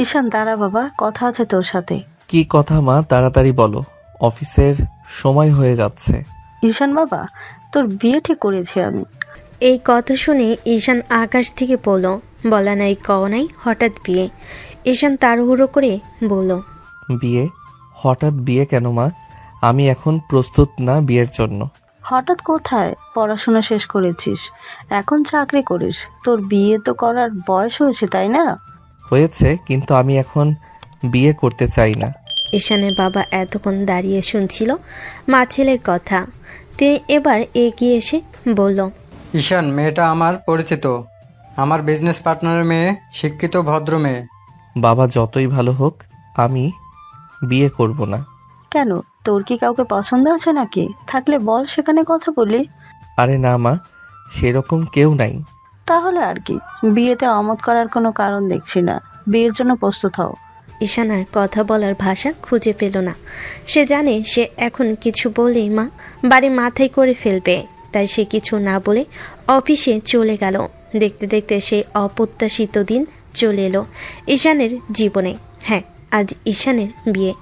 ঈশান দাঁড়া বাবা, কথা আছে তোর সাথে। কি কথা মা, তাড়াতাড়ি বলো, অফিসের সময় হয়ে যাচ্ছে। ঈশান বাবা, তোর বিয়ে ঠিক করেছি আমি। এই কথা শুনে ঈশান আকাশ থেকে পড়ল। বলা নাই কও নাই, হঠাৎ বিয়ে। ঈশান তাড়াহুড়ো করে বলল, বিয়ে? হঠাৎ বিয়ে কেন মা? আমি এখন প্রস্তুত না বিয়ের জন্য। হঠাৎ কোথায়? পড়াশোনা শেষ করেছিস, এখন চাকরি করিস, তোর বিয়ে তো করার বয়স হয়েছে তাই না? হয়েছে, কিন্তু আমি এখন বিয়ে করতে চাই না। ঈশানের বাবা এতক্ষণ দাঁড়িয়ে শুনছিল মা ছেলের কথা। তিনি এবার এগিয়ে এসে বলল, ঈশান, মেয়েটা আমার পরিচিত, আমার বিজনেস পার্টনারের মেয়ে, শিক্ষিত ভদ্র মেয়ে। বাবা যতই ভালো হোক, আমি বিয়ে করব না। কেন, তোর কি কাউকে পছন্দ আছে নাকি? থাকলে বল, সেখানে কথা বলি। আরে না মা, সেরকম কেউ নাই। তাহলে আর কি, বিয়েতে অমত করার কোনো কারণ দেখছি না, বিয়ের জন্য প্রস্তুত হও। ঈশান আর কথা বলার ভাষা খুঁজে পেল না। সে জানে সে এখন কিছু বলেই মা বাড়ি মাথায় করে ফেলবে, তাই সে কিছু না বলে অফিসে চলে গেল। দেখতে দেখতে সেই অপ্রত্যাশিত দিন চলে এলো ঈশানের জীবনে। হ্যাঁ, আজ ঈশানের বিয়ে।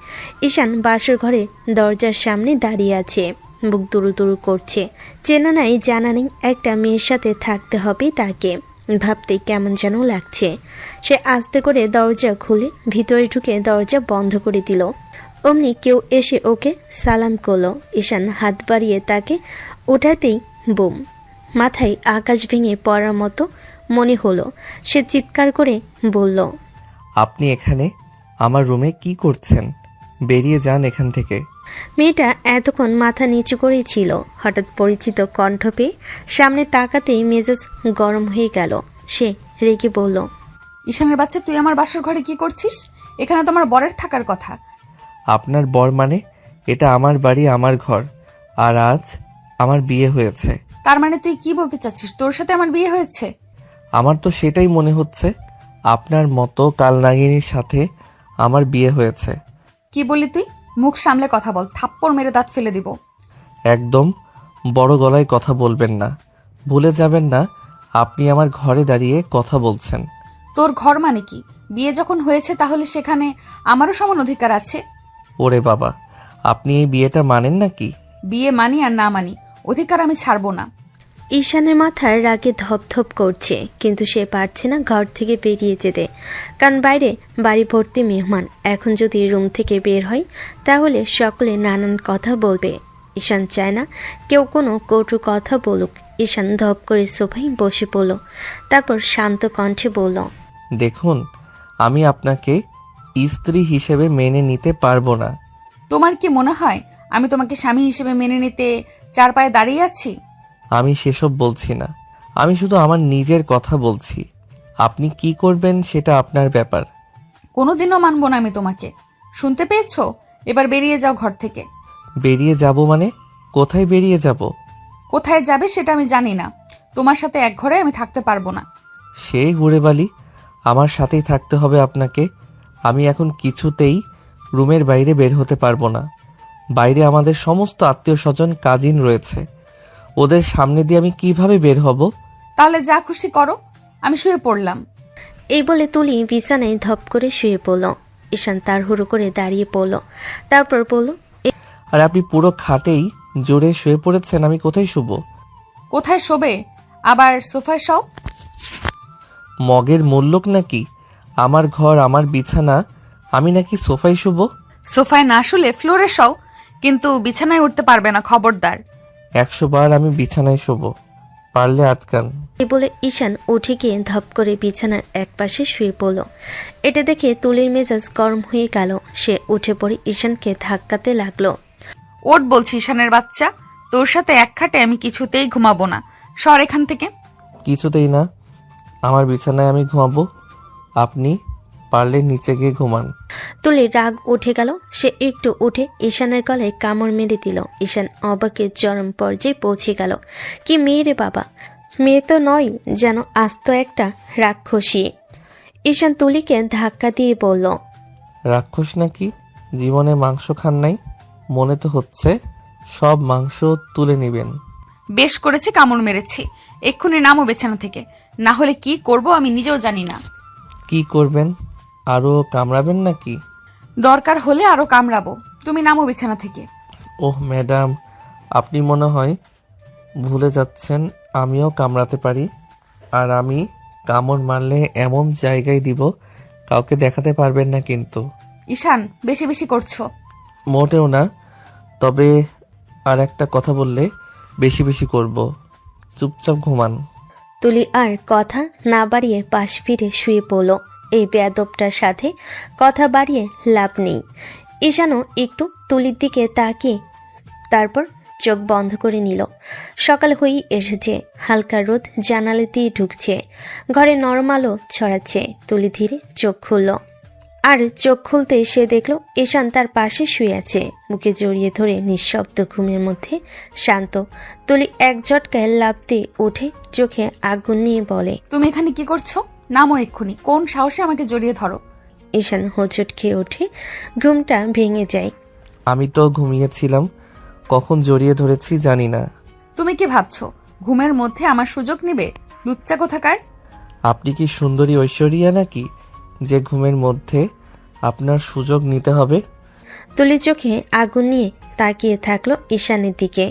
ঈশান বাসর ঘরে দরজার সামনে দাঁড়িয়ে আছে, বুক দুরু দুরু করছে। চেনা নাই জানা নেই একটা মেয়ের সাথে থাকতে হবে তাকে। ভাবতে কেমন যেন লাগছে। সে আস্তে করে দরজা খুলে ভিতরে ঢুকে দরজা বন্ধ করে দিল। অমনি কেউ এসে ওকে সালাম করলো। ঈশান হাত বাড়িয়ে তাকে ওঠাতেই বুম, মাথায় আকাশ ভেঙে পড়ার মতো মনে হলো। সে চিৎকার করে বলল, আপনি এখানে আমার রুমে কি করছেন? বেরিয়ে যান এখান থেকে। মেয়েটা এতক্ষণ মাথা নিচু করেই ছিল। হঠাৎ পরিচিত কণ্ঠ পেয়ে সামনে তাকাতেই মেজাজ গরম হয়ে গেল। সে রেগে বলল, ঈশানের বাচ্চা, তুই আমার বাসর ঘরে কি করছিস? এখানে তো আমার বরের থাকার কথা। আপনার বর মানে? এটা আমার বাড়ি, আমার ঘর, আর আজ আমার বিয়ে হয়েছে। তার মানে তুই কি বলতে চাচ্ছিস, তোর সাথে আমার বিয়ে হয়েছে? আমার তো সেটাই মনে হচ্ছে। আপনার মতো কালনাগিনীর সাথে আমার বিয়ে হয়েছে। কি বলি তুই? মুখ সামলে কথা বল, থাপ্পড় মেরে দাঁত ফেলে দিব। একদম বড় গলায় কথা বলবেন না। ভুলে যাবেন না আপনি আমার ঘরে দাঁড়িয়ে কথা বলছেন। তোর ঘর মানে কি? বিয়ে যখন হয়েছে তাহলে সেখানে আমারও সমান অধিকার আছে। ওরে বাবা, আপনি এই বিয়েটা মানেন নাকি? বিয়ে মানি আর না মানি, অধিকার আমি ছাড়বো না। ঈশানের মাথার রাগে ধপধপ করছে, কিন্তু সে পারছে না ঘর থেকে বেরিয়ে যেতে, কারণ বাইরে বাড়ি ভর্তি মেহমান। এখন যদি রুম থেকে বের হয় তাহলে সকলে নানান কথা বলবে। ঈশান চায় না কেউ কোনো কটু কথা বলুক। ঈশান ধপ করে সোফায় বসে পড়ল। তারপর শান্ত কণ্ঠে বলল, দেখুন, আমি আপনাকে স্ত্রী হিসেবে মেনে নিতে পারবো না। তোমার কি মনে হয় আমি তোমাকে স্বামী হিসেবে মেনে নিতে চার পায়ে দাঁড়িয়ে আছি? আমি সেসব বলছি না, আমি শুধু আমার নিজের কথা বলছি। আপনি কি করবেন সেটা আপনার ব্যাপার। কোনোদিনও মানবো না আমি তোমাকে, শুনতে পেয়েছো? এবার বেরিয়ে যাও ঘর থেকে। বেরিয়ে যাব মানে? কোথায় বেরিয়ে যাব? কোথায় যাবে সেটা আমি জানি না, তোমার সাথে এক ঘরে আমি থাকতে পারবো না। সেই ঘুরেবালি আমার সাথেই থাকতে হবে আপনাকে। আমি এখন কিছুতেই রুমের বাইরে বের হতে পারবো না। বাইরে আমাদের সমস্ত আত্মীয় স্বজন কাজিন রয়েছে, ওদের সামনে দিয়ে আমি কিভাবে বের হব? তাহলে যা খুশি করো, আমি শুয়ে পড়লাম। এই বলে তুলি বিছানায় ধপ করে শুয়ে পড়ল। ঈশান তাড়াহুড়ো করে দাঁড়িয়ে পড়ল। তারপর বলল, আর আপনি পুরো খাটেই জোরে শুয়ে পড়েছেন, আমি কোথায় শুব? কোথায় শোবে? আবার সোফায় সব? মগের মূল্যক নাকি? আমার ঘর, আমার বিছানা, আমি নাকি সোফায় শুব? সোফায় না শুলে ফ্লোরে শও, কিন্তু বিছানায় উঠতে পারবে না, খবরদার। 100 বার আমি বিছানায় শুব, পারলে আটকান। এই বলে ঈশান উঠে গিয়ে ধপ করে বিছানার একপাশে শুয়ে পড়ল। এটা দেখে তুলির মেজাজ গরম হয়ে গেল। সে উঠে পড়ে ঈশানকে ধাক্কাতে লাগলো। ওঠ বলছি ঈশানের বাচ্চা, তোর সাথে এক খাটে আমি কিছুতেই ঘুমাবো না, সর এখান থেকে। কিছুতেই না, আমার বিছানায় আমি ঘুমাবো, আপনি পারলে নিচে গিয়ে ঘুমান। তুলির রাগ উঠে গেল। সে একটু উঠে ঈশানের গলায় কামড় মেরে দিল। ঈশান অবাকের চরম পর্যায়ে পৌঁছে গেল। কি মেয়ে রে বাবা, মেয়ে তো নয়, যেন আস্ত একটা রাক্ষসী। ঈশান তুলিকে ধাক্কা দিয়ে বলল, রাক্ষস নাকি? জীবনে মাংস খান নাই মনে তো হচ্ছে, সব মাংস তুলে নিবেন। বেশ করেছি কামড় মেরেছি, এক্ষুনি নামো বিছানা থেকে, না হলে কি করব আমি নিজেও জানি না। কি করবেন? আরও কামড়াবেন নাকি? দরকার হলে আরো কামড়াবো, তুমি নামো বিছানা থেকে। ওহ ম্যাডাম, আপনি মনে হয় ভুলে যাচ্ছেন আমিও কামড়াতে পারি। আর আমি কামড় মারলে এমন জায়গায় দিব কাউকে দেখাতে পারবেন না কিন্তু। ঈশান, বেশি বেশি করছো। মোটেও না, তবে আর একটা কথা বললে বেশি বেশি করব। চুপচাপ ঘুমান। তুলি আর কথা না বাড়িয়ে পাশ ফিরে শুয়ে পড়ল। এই বেয়াদবটার সাথে কথা বাড়িয়ে লাভ নেই। ঈশানও একটু তুলির দিকে তাকিয়ে তারপর চোখ বন্ধ করে নিল। সকাল হয়েই এসেছে, হালকা রোদ জানালা দিয়ে ঢুকছে, ঘরে নরম আলো ছড়াচ্ছে। তুলি ধীরে চোখ খুলল, আর চোখ খুলতে সে দেখল ঈশান তার পাশে শুয়ে আছে, বুকে জড়িয়ে ধরে নিঃশব্দ ঘুমের মধ্যে শান্ত। তুলি এক ঝটকায় লাফ দিয়ে উঠে চোখে আগুন নিয়ে বলে, তুমি এখানে কি করছো? নামো এক্ষুনি, কোন সাহসে আমাকে জড়িয়ে ধরো? ঈশান হোঁচট খেয়ে ওঠে, ঘুমটা ভেঙে যায়। আমি তো ঘুমিয়েছিলাম, কখন জড়িয়ে ধরেছি জানি না। তুমি কি ভাবছো ঘুমের মধ্যে আমার সুযোগ নেবে? লুচ্চা কোথাকার। আপনি কি সুন্দরী ঐশ্বরিয়া নাকি যে ঘুমের মধ্যে আপনার সুযোগ নিতে হবে? তুলি চোখে আগুন নিয়ে তাকিয়ে থাকলো ঈশানের দিকে।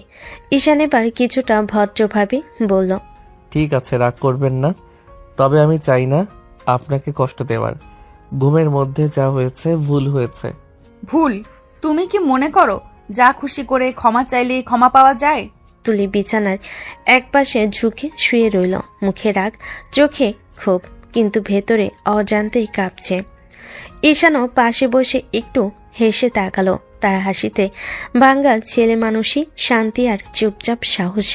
ঈশান এবার কিছুটা ভদ্রভাবে বলল, ঠিক আছে, রাগ করবেন না, তবে আমি চাই না আপনাকে কষ্ট দেওয়ার। ঘুমের মধ্যে যা হয়েছে ভুল হয়েছে। ভুল? তুমি কি মনে করো যা খুশি করে ক্ষমা চাইলে ক্ষমা পাওয়া যায়? তুলি বিছানার একপাশে ঝুঁকে শুয়ে রইল, মুখে রাগ, চোখে ক্ষোভ, কিন্তু ভেতরে অজান্তেই কাঁপছে। ঈশানও পাশে বসে একটু হেসে তাকালো। তার হাসিতে বাঙ্গাল ছেলে মানুষই শান্তি আর চুপচাপ সাহস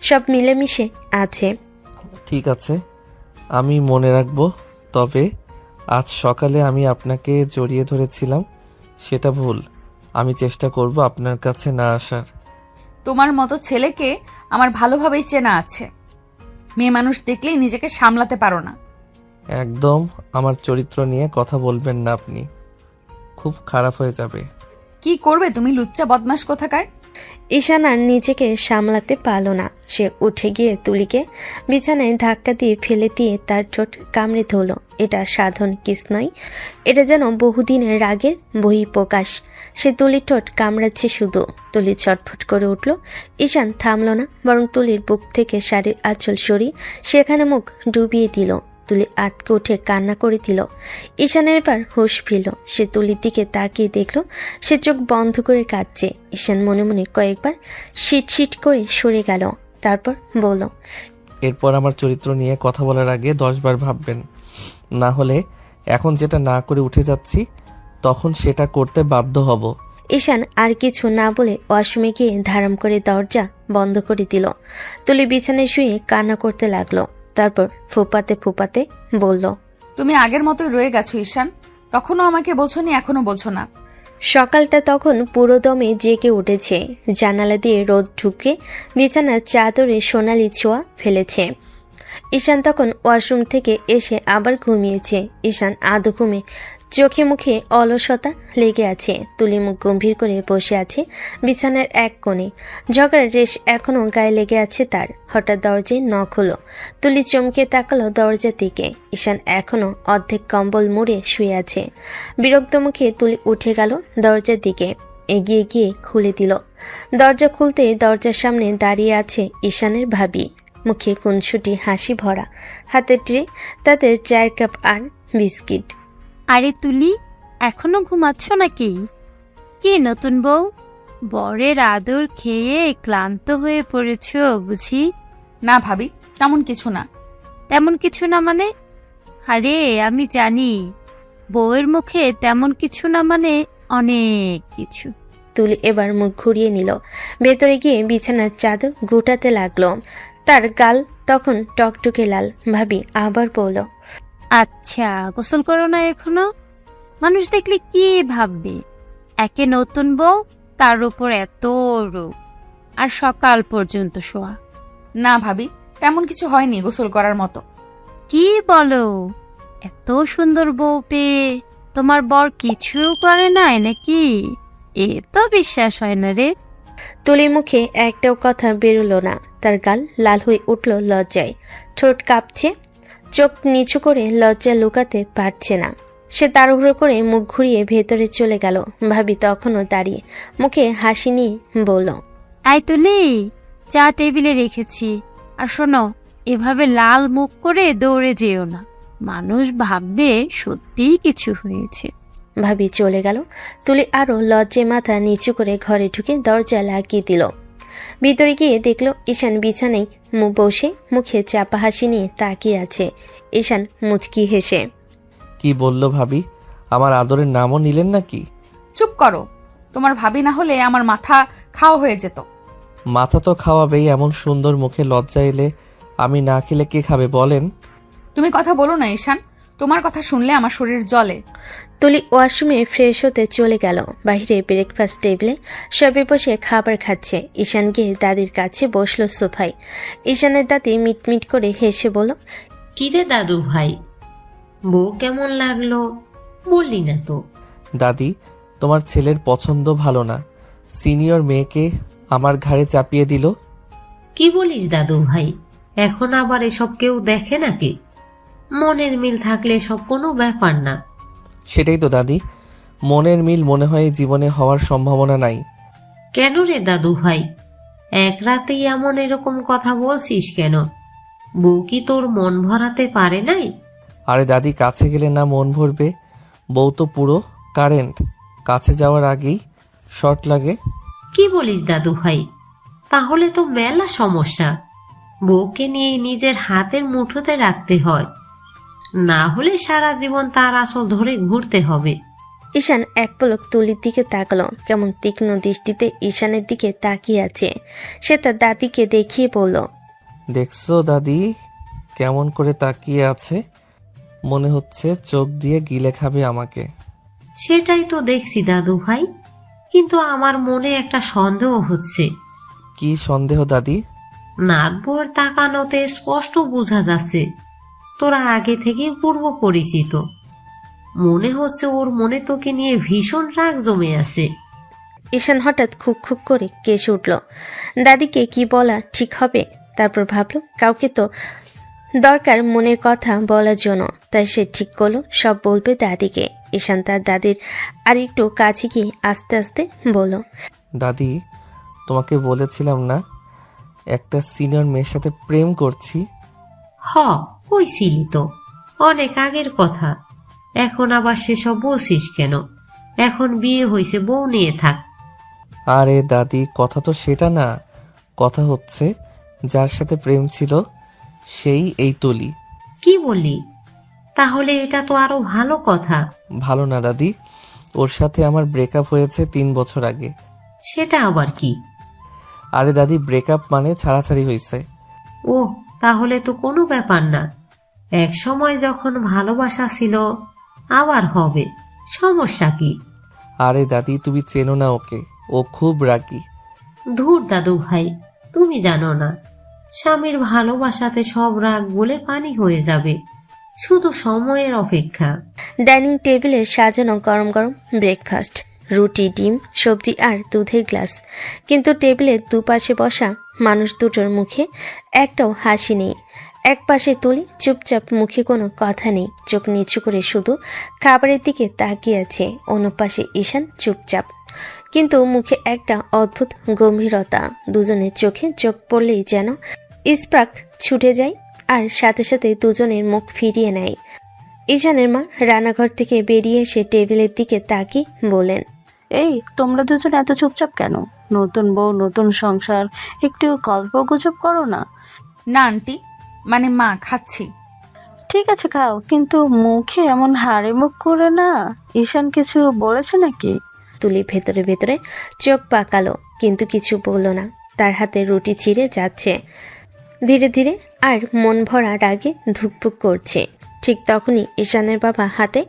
সব মিলেমিশে আছে। ঠিক আছে, আমি মনে রাখবো। তবে আজ সকালে আমি আপনাকে জড়িয়ে ধরেছিলাম, সেটা ভুল। আমি চেষ্টা করব আপনার কাছে না আসার। তোমার মতো ছেলেকে আমার ভালোভাবেই চেনা আছে। মেয়ে মানুষ দেখলেই নিজেকে সামলাতে পারো না। একদম আমার চরিত্র নিয়ে কথা বলবেন না, আপনি খুব খারাপ হয়ে যাবে। কি করবে তুমি, লুচ্চা বদমাশ কোথাকার? ঈশান আর নিজেকে সামলাতে পারল না। সে উঠে গিয়ে তুলিকে বিছানায় ধাক্কা দিয়ে ফেলে দিয়ে তার ঠোঁট কামড়ে ধরল। এটা সাধারণ কিস নয়, এটা যেন বহুদিনের রাগের বহিঃপ্রকাশ। সে তুলির ঠোঁট কামড়াচ্ছে শুধু। তুলি ছটফট করে উঠল। ঈশান থামল না, বরং তুলির বুক থেকে শাড়ির আঁচল সরিয়ে সেখানে মুখ ডুবিয়ে দিল। তুলি আতকে উঠে কান্না করে দিল। ঈশানের এবার হুঁশ ফিরল। সে তুলির দিকে তাকিয়ে দেখল সে চোখ বন্ধ করে কাঁদছে। ঈশান মনে মনে কয়েকবার শিট করে সরে গেল, তারপর বলল, এরপর আমার চরিত্র নিয়ে কথা বলার আগে 10 বার ভাববেন, না হলে এখন যেটা না করে উঠে যাচ্ছি তখন সেটা করতে বাধ্য হব। ঈশান আর কিছু না বলে ওয়াশরুমে গিয়ে ধারাম করে দরজা বন্ধ করে দিল। তুলি বিছানায় শুয়ে কান্না করতে লাগলো। তারপর ফুপাতে বলল, তুমি আগের মতোই রয়ে গেছো ঈশান। তখনও আমাকে বোঝোনি, এখনো বোঝো না। সকালটা তখন পুরোদমে জেগে উঠেছে। জানালা দিয়ে রোদ ঢুকে বিছানার চাদরে সোনালি ছোঁয়া ফেলেছে। ঈশান তখন ওয়াশরুম থেকে এসে আবার ঘুমিয়েছে। ঈশান আধো ঘুমে, চোখে মুখে অলসতা লেগে আছে। তুলি মুখ গম্ভীর করে বসে আছে বিছানার এক কোণে। ঝগড়ার রেশ এখনো গায়ে লেগে আছে তার। হঠাৎ দরজায় নখ হলো। তুলি চমকে তাকালো দরজার দিকে। ঈশান এখনো অর্ধেক কম্বল মুড়ে শুয়ে আছে। বিরক্ত মুখে তুলি উঠে গেল দরজার দিকে, এগিয়ে গিয়ে খুলে দিল। দরজা খুলতে দরজার সামনে দাঁড়িয়ে আছে ঈশানের ভাবি, মুখে খুনসুটি হাসি ভরা, হাতে ট্রে, তাতে চায়ের কাপ আর বিস্কিট। আরে তুলি, এখনো ঘুমাচ্ছ নাকি? কি নতুন বউ, বরের আদর খেয়ে ক্লান্ত হয়ে পড়েছ বুঝি? না ভাবি, তেমন কিছু না। তেমন কিছু না মানে? আরে আমি জানি, বউয়ের মুখে তেমন কিছু না মানে অনেক কিছু। তুলি এবার মুখ ঘুরিয়ে নিল। ভেতরে গিয়ে বিছানার চাদর গোটাতে লাগলো। তার গাল তখন টকটকে লাল। ভাবি আবার বলল, আচ্ছা, গোসল করো না এখনো? মানুষ দেখলে কি ভাববে? একে নতুন বউ, তার উপর এত রূপ, আর সকাল পর্যন্ত শোয়া। না ভাবি, তেমন কিছু হয়নি গোসল করার মতো। কি বলো? এত সুন্দর বউ পেয়ে তোমার বর কিছু করে নাই নাকি? এ তো বিশ্বাস হয় না রে। তুলির মুখে একটাও কথা বেরোলো না। তার গাল লাল হয়ে উঠল লজ্জায়, ঠোঁট কাঁপছে, চোখ নিচু করে লজ্জা লুকাতে পারছে না। সে তাড়াহুড়ো করে মুখ ঘুরিয়ে ভেতরে চলে গেল। ভাবি তখনও দাঁড়িয়ে, মুখে হাসি নিয়ে বলল, আই তুলি, চা টেবিলে রেখেছি। আর শোনো, এভাবে লাল মুখ করে দৌড়ে যেও না, মানুষ ভাববে সত্যিই কিছু হয়েছে। ভাবি চলে গেল। তুলি আরো লজ্জে মাথা নিচু করে ঘরে ঢুকে দরজা লাগিয়ে দিল। ভিতরে গিয়ে দেখলো ঈশান বিছানায় বসে মুখে চাপা হাসি নিয়ে তাকিয়ে আছে। ঈশান মুচকি হেসে, কি বললো ভাবি? আমার আদরের নামও নিলেন নাকি? চুপ করো, তোমার ভাবি না হলে আমার মাথা খাওয়া হয়ে যেত। মাথা তো খাওয়াবেই, এমন সুন্দর মুখে লজ্জা এলে আমি না খেলে কে খাবে বলেন? তুমি কথা বলো না ঈশান, তোমার কথা শুনলে আমার শরীর জ্বলে। তুলি ওয়াশরুমে ফ্রেশ হতে চলে গেল। বাইরে ব্রেকফাস্ট টেবিলে সবে বসে খাবার খাচ্ছে। ঈশান গিয়ে দাদির কাছে বসলো সোফায়। ঈশানের দাদি মিটমিট করে হেসে বলল, কিরে দাদু ভাই, বউ কেমন লাগলো বললি না তো? দাদি, তোমার ছেলের পছন্দ ভালো না, সিনিয়র মেয়েকে আমার ঘাড়ে চাপিয়ে দিল। কি বলিস দাদু ভাই, এখন আবার এসব কেউ দেখে নাকি? মনের মিল থাকলে সব কোনো ব্যাপার না। সেটাই তো দাদি, মনের মিল মনে হয় জীবনে হওয়ার সম্ভাবনা নাই। কেন রে দাদু ভাই, এক রাতেই এমন এরকম কথা বলছিস কেন? বউ কি তোর মন ভরাতে পারে নাই? আরে দাদি, কাছে গেলে না মন ভরবে? বউ তো পুরো কারেন্ট, কাছে যাওয়ার আগেই শর্ট লাগে। কি বলিস দাদু ভাই, তাহলে তো মেলা সমস্যা। বউকে নিয়ে নিজের হাতের মুঠোতে রাখতে হয়, না হলে সারা জীবন তার আসল ধরে ঘুরতে হবে। ঈশান এক পলক তুলির দিকে তাকালো। কেমন তীক্ষ্ণ দৃষ্টিতে ঈশানের দিকে তাকিয়ে আছে। সে তার দাদিকে দেখিয়ে বলল, দেখছো দাদি কেমন করে তাকিয়ে আছে? মনে হচ্ছে চোখ দিয়ে গিলে খাবে আমাকে। সেটাই তো দেখছি দাদু ভাই, কিন্তু আমার মনে একটা সন্দেহ হচ্ছে। কি সন্দেহ দাদি? নাক ভোর তাকানোতে স্পষ্ট বোঝা যাচ্ছে তোরা আগে থেকে পূর্ব পরিচিত। মনে হচ্ছে ওর মনে তোকে নিয়ে ভীষণ রাগ জমে আছে। ঈশান হঠাৎ খুক খুক করে কেসে উঠল। দাদিকে কি বলা ঠিক হবে? তারপর ভাবলো কাউকে তো দরকার মনের কথা বলার জন্য, তাই সে ঠিক করলো সব বলবে দাদিকে। ঈশান তার দাদির আর একটু কাছে গিয়ে আস্তে আস্তে বলল, দাদি, তোমাকে বলেছিলাম না একটা সিনিয়র মেয়ের সাথে প্রেম করছি? হ, কইছিলি তো, অনেক আগের কথা। এখন আবার সেসব বলছিস কেন? এখন বিয়ে হয়েছে, বউ নিয়ে থাক। আরে দাদি, কথা তো সেটা না, কথা হচ্ছে যার সাথে প্রেম ছিল সেই এই তুলি। কি বললি? তাহলে এটা তো আরো ভালো কথা। ভালো না দাদি, ওর সাথে আমার ব্রেকআপ হয়েছে 3 বছর আগে। সেটা আবার কি? আরে দাদি, ব্রেকআপ মানে ছাড়াছাড়ি হয়েছে। ও, তাহলে তো কোনো ব্যাপার না। এক সময় যখন ভালোবাসা ছিল, আবার হবে, সমস্যা কি? আরে দাদি, তুমি চেনো না ওকে, ও খুব রাগী। ধুর দাদু ভাই, তুমি জানো না, স্বামীর ভালোবাসাতে সব রাগ বলে পানি হয়ে যাবে, শুধু সময়ের অপেক্ষা। ডাইনিং টেবিলে সাজানো গরম গরম ব্রেকফাস্ট, রুটি, ডিম, সবজি আর দুধের গ্লাস। কিন্তু টেবিলের দুপাশে বসা মানুষ দুটোর মুখে একটাও হাসি নেই। এক পাশে তুলি চুপচাপ, মুখে কোনো কথা নেই, চোখ নিচু করে শুধু খাবারের দিকে তাকিয়ে আছে। অন্য পাশে ঈশান চুপচাপ, কিন্তু মুখে একটা অদ্ভুত গম্ভীরতা। দুজনের চোখে চোখ পড়লেই যেন স্পার্ক ছুটে যায়, আর সাথে সাথে দুজনের মুখ ফিরিয়ে নেয়। ঈশানের মা রান্নাঘর থেকে বেরিয়ে এসে টেবিলের দিকে তাকিয়ে বলেন, এই তোমরা দুজন এত চুপচাপ কেন? নতুন বউ, নতুন সংসার, একটু গল্প গুজব করো না। না আন্টি, মানে মা, খাচ্ছি। ঠিক আছে খাও, কিন্তু মুখে এমন হাড়ে মুখ করে না। ঈশান কিছু বলেছে নাকি? তুলি ভেতরে ভেতরে চোখ পাকালো, কিন্তু কিছু বলল না। তার হাতে রুটি ছিঁড়ে যাচ্ছে ধীরে ধীরে, আর মন ভরা রাগে ধুকপুক করছে। ঠিক তখনই ঈশানের বাবা হাতে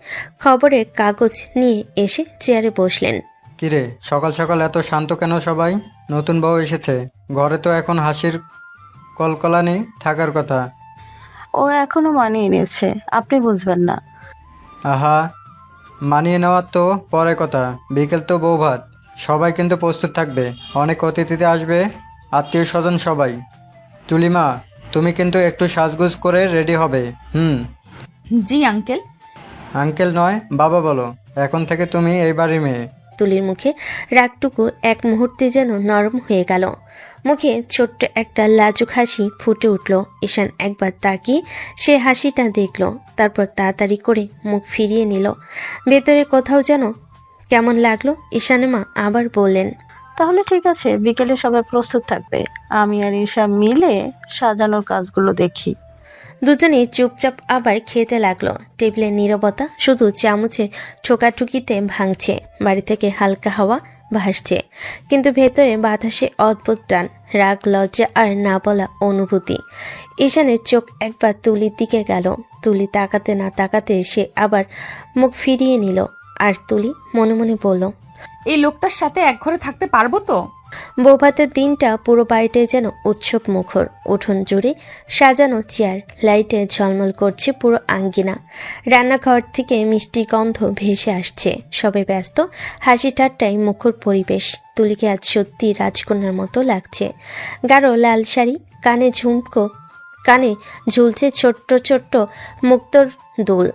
খবরের কাগজ নিয়ে এসে চেয়ারে বসলেন। কিরে, সকাল সকাল এত শান্ত কেন সবাই? নতুন বউ এসেছে, ঘরে তো এখন হাসির কলকলানি থাকার কথা। ওরা এখনো মানিয়ে নিয়েছে, আপনি বুঝবেন না। আহা, মানিয়ে নেওয়ার তো পরে কথা, বিকেল তো বউ ভাত। সবাই কিন্তু প্রস্তুত থাকবে, অনেক অতিথিতে আসবে, আত্মীয় স্বজন সবাই। তুলিমা, তুমি কিন্তু একটু সাজগোজ করে রেডি হবে। জি আঙ্কেল। আঙ্কেল নয়, বাবা বলো, এখন থেকে তুমি এই বাড়ির মেয়ে। তুলির মুখে রাগটুকু এক মুহূর্তে যেন নরম হয়ে গেল। মুখে ছোট্ট একটা লাজুক হাসি ফুটে উঠল। ঈশান একবার তাকিয়ে সে হাসিটা দেখল, তারপর তাড়াতাড়ি করে মুখ ফিরিয়ে নিল। ভেতরে কোথাও যেন কেমন লাগলো। ঈশানের মা আবার বললেন, তাহলে ঠিক আছে, বিকেলে সবাই প্রস্তুত থাকবে, আমি আর ঈশা মিলে সাজানোর কাজগুলো দেখি। দুজনেই চুপচাপ আবার খেতে লাগলো। টেবিলের নীরবতা শুধু চামচে ঠোকাঠুকিতে ভাঙছে। বাড়ি থেকে হালকা হাওয়া ভাসছে, কিন্তু ভেতরে বাতাসে অদ্ভুত টান, রাগ, লজ্জা আর না বলা অনুভূতি। ঈশানের চোখ একবার তুলির দিকে গেল। তুলি তাকাতে না তাকাতে সে আবার মুখ ফিরিয়ে নিল। আর তুলি মনে মনে বলল, এই লোকটার সাথে এক ঘরে থাকতে পারবো তো? বৌভাতের দিনটা পুরো বাড়িটায় যেন উৎসব মুখর। উঠোন জুড়ে সাজানো চেয়ার, লাইটে ঝলমল করছে পুরো আঙ্গিনা। রান্নাঘর থেকে মিষ্টি গন্ধ ভেসে আসছে। সবাই ব্যস্ত, হাসি ঠাট্টায় মুখর পরিবেশ। তুলিকে আজ সত্যি রাজকন্যার মতো লাগছে। গাঢ় লাল শাড়ি, কানে ঝুলছে ছোট্ট ছোট্ট মুক্তোর দুল,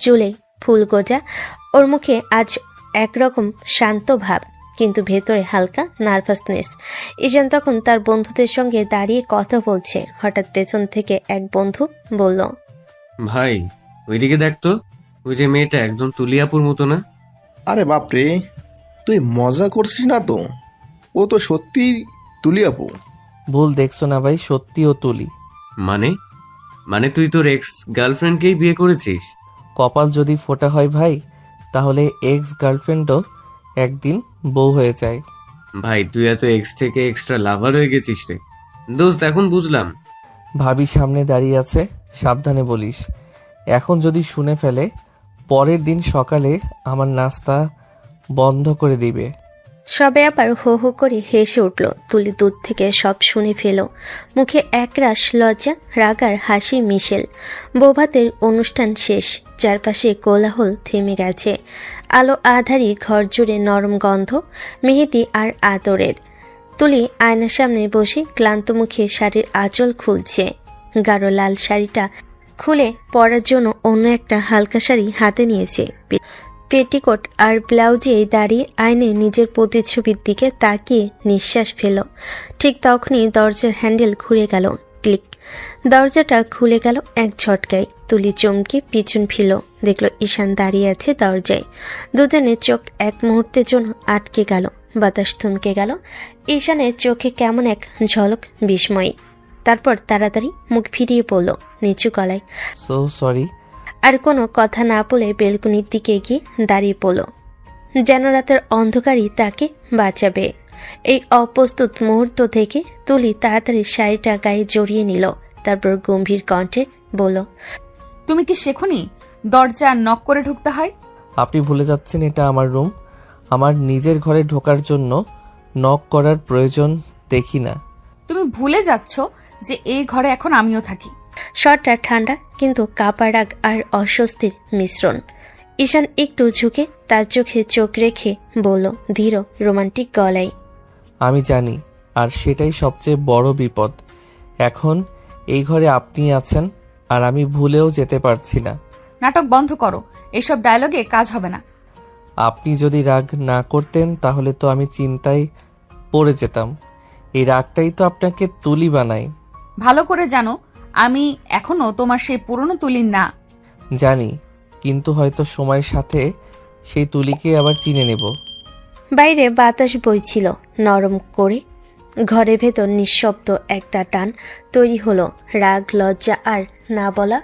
চুলে ফুল গোজা। ওর মুখে আজ একরকম শান্ত ভাব, কিন্তু ভেতরে হালকা নার্ভাসনেস। ঈশান তখন তার বন্ধুদের সঙ্গে দাঁড়িয়ে কথা বলছে। হঠাৎ পেছন থেকে এক বন্ধু বলল, ভাই, ওইদিকে দেখ তো, ওই যে মেয়েটা একদম তুলিয়াপুর মতো না? আরে বাপরে, তুই মজা করছিস না তো? ও তো সত্যি তুলি আপু। ভুল দেখছো না ভাই, সত্যি ও তুলি। মানে মানে তুই তোর এক্স গার্লফ্রেন্ডকেই বিয়ে করেছিস? কপাল যদি ফোটা হয় ভাই, তাহলে এক্স গার্লফ্রেন্ডও একদিন বউ হয়ে যায়। ভাই, তুই এত এক্স থেকে এক্সট্রা লাভার হয়ে গেছিস রে। দোস্ত, এখন বুঝলাম। ভাবি সামনে দাঁড়িয়ে আছে, সাবধানে বলিস। এখন যদি শুনে ফেলে, পরের দিন সকালে আমার নাস্তা বন্ধ করে দিবে। সবে আবার হো হো করে হেসে উঠল। তুলি দূর থেকে সব শুনে ফেল। মুখে একরাশ লজ্জা, রাগ আর হাসির মিশেল। বৌভাতের অনুষ্ঠান শেষ, চারপাশে কোলাহল থেমে গেছে। আলো আধারি ঘর জুড়ে নরম গন্ধ, মেহেদি আর আদরের। তুলি আয়নার সামনে বসে ক্লান্ত মুখে শাড়ির আঁচল খুলছে। গাঢ় লাল শাড়িটা খুলে পরার জন্য অন্য একটা হালকা শাড়ি হাতে নিয়েছে। পেটিকোট আর ব্লাউজে দাঁড়িয়ে আয়নায় নিজের প্রতিচ্ছবির দিকে তাকিয়ে নিঃশ্বাস ফেল। ঠিক তখনই দরজার হ্যান্ডেল ঘুরে গেল। ক্লিক, দরজাটা খুলে গেল এক ঝটকায়। তুলি চমকে পিছন ফিরল, দেখল ঈশান দাঁড়িয়ে আছে দরজায়। দুজনের চোখ এক মুহূর্তের জন্য আটকে গেল। বাতাস থমকে গেল। ঈশানের চোখে কেমন এক ঝলক বিস্ময়। তারপর তাড়াতাড়ি মুখ ফিরিয়ে পড়ল নিচু গলায়। So sorry. আর কোনো কথা না বলে বেলকনির দিকে গিয়ে দাঁড়িয়ে পড়ল, যেন রাতের অন্ধকারই তাকে বাঁচাবে। এই অপ্রস্তুত মুহূর্ত থেকে তুলি তাড়াতাড়ি শাড়িটা গায়ে জড়িয়ে নিল। তারপর গম্ভীর কণ্ঠে বলল, তুমি কি শেখনি দরজা নক করে ঢুকতে হয়? আপনি ভুলে যাচ্ছেন এটা আমার রুম। আমার নিজের ঘরে ঢোকার জন্য নক করার প্রয়োজন দেখি না। তুমি ভুলে যাচ্ছ যে এই ঘরে এখন আমিও থাকি। স্বরটা ঠান্ডা, কিন্তু কাপা রাগ আর অস্বস্তির মিশ্রণ। ঈশান একটু ঝুঁকে তার চোখে চোখ রেখে বলল ধীর রোমান্টিক গলায়, আমি জানি, আর সেটাই সবচেয়ে বড় বিপদ। এখন এই ঘরে আপনি আছেন, আর আমি ভুলেও যেতে পারছি না। নাটক বন্ধ করো, এসব ডায়লগে কাজ হবে না। আপনি যদি রাগ না করতেন তাহলে তো আমি চিন্তায় পড়ে যেতাম। এই রাগটাই তো আপনাকে তুলি বানায়। ভালো করে জানো আমি এখনো তোমার সেই পুরনো তুলির না। জানি, কিন্তু হয়তো সময়ের সাথে সেই তুলিকে আবার চিনে নেব। বাইরে বাতাস বইছিল নরম করে। ঘরের ভেতর নিঃশব্দ একটা টান তৈরি হলো, রাগ, লজ্জা আর না বলা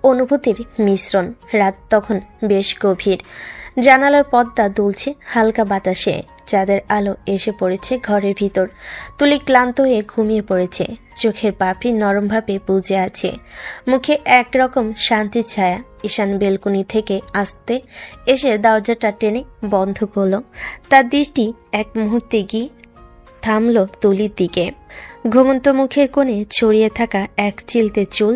অনুভূতির মিশ্রণ। রাত তখন বেশ গভীর। জানালার পর্দা দুলছে হালকা বাতাসে। চাঁদের আলো এসে পড়েছে ঘরের ভিতর। তুলি ক্লান্ত হয়ে ঘুমিয়ে পড়েছে। চোখের পাপড়ি নরমভাবে বুজে আছে, মুখে একরকম শান্তির ছায়া। ঈশান বেলকনি থেকে আসতে এসে দরজাটা টেনে বন্ধ করল। তার দৃষ্টি এক মুহূর্তে গিয়ে থামল তুলির দিকে। ঘুমন্ত মুখের কোণে ছড়িয়ে থাকা এক চিলতে চুল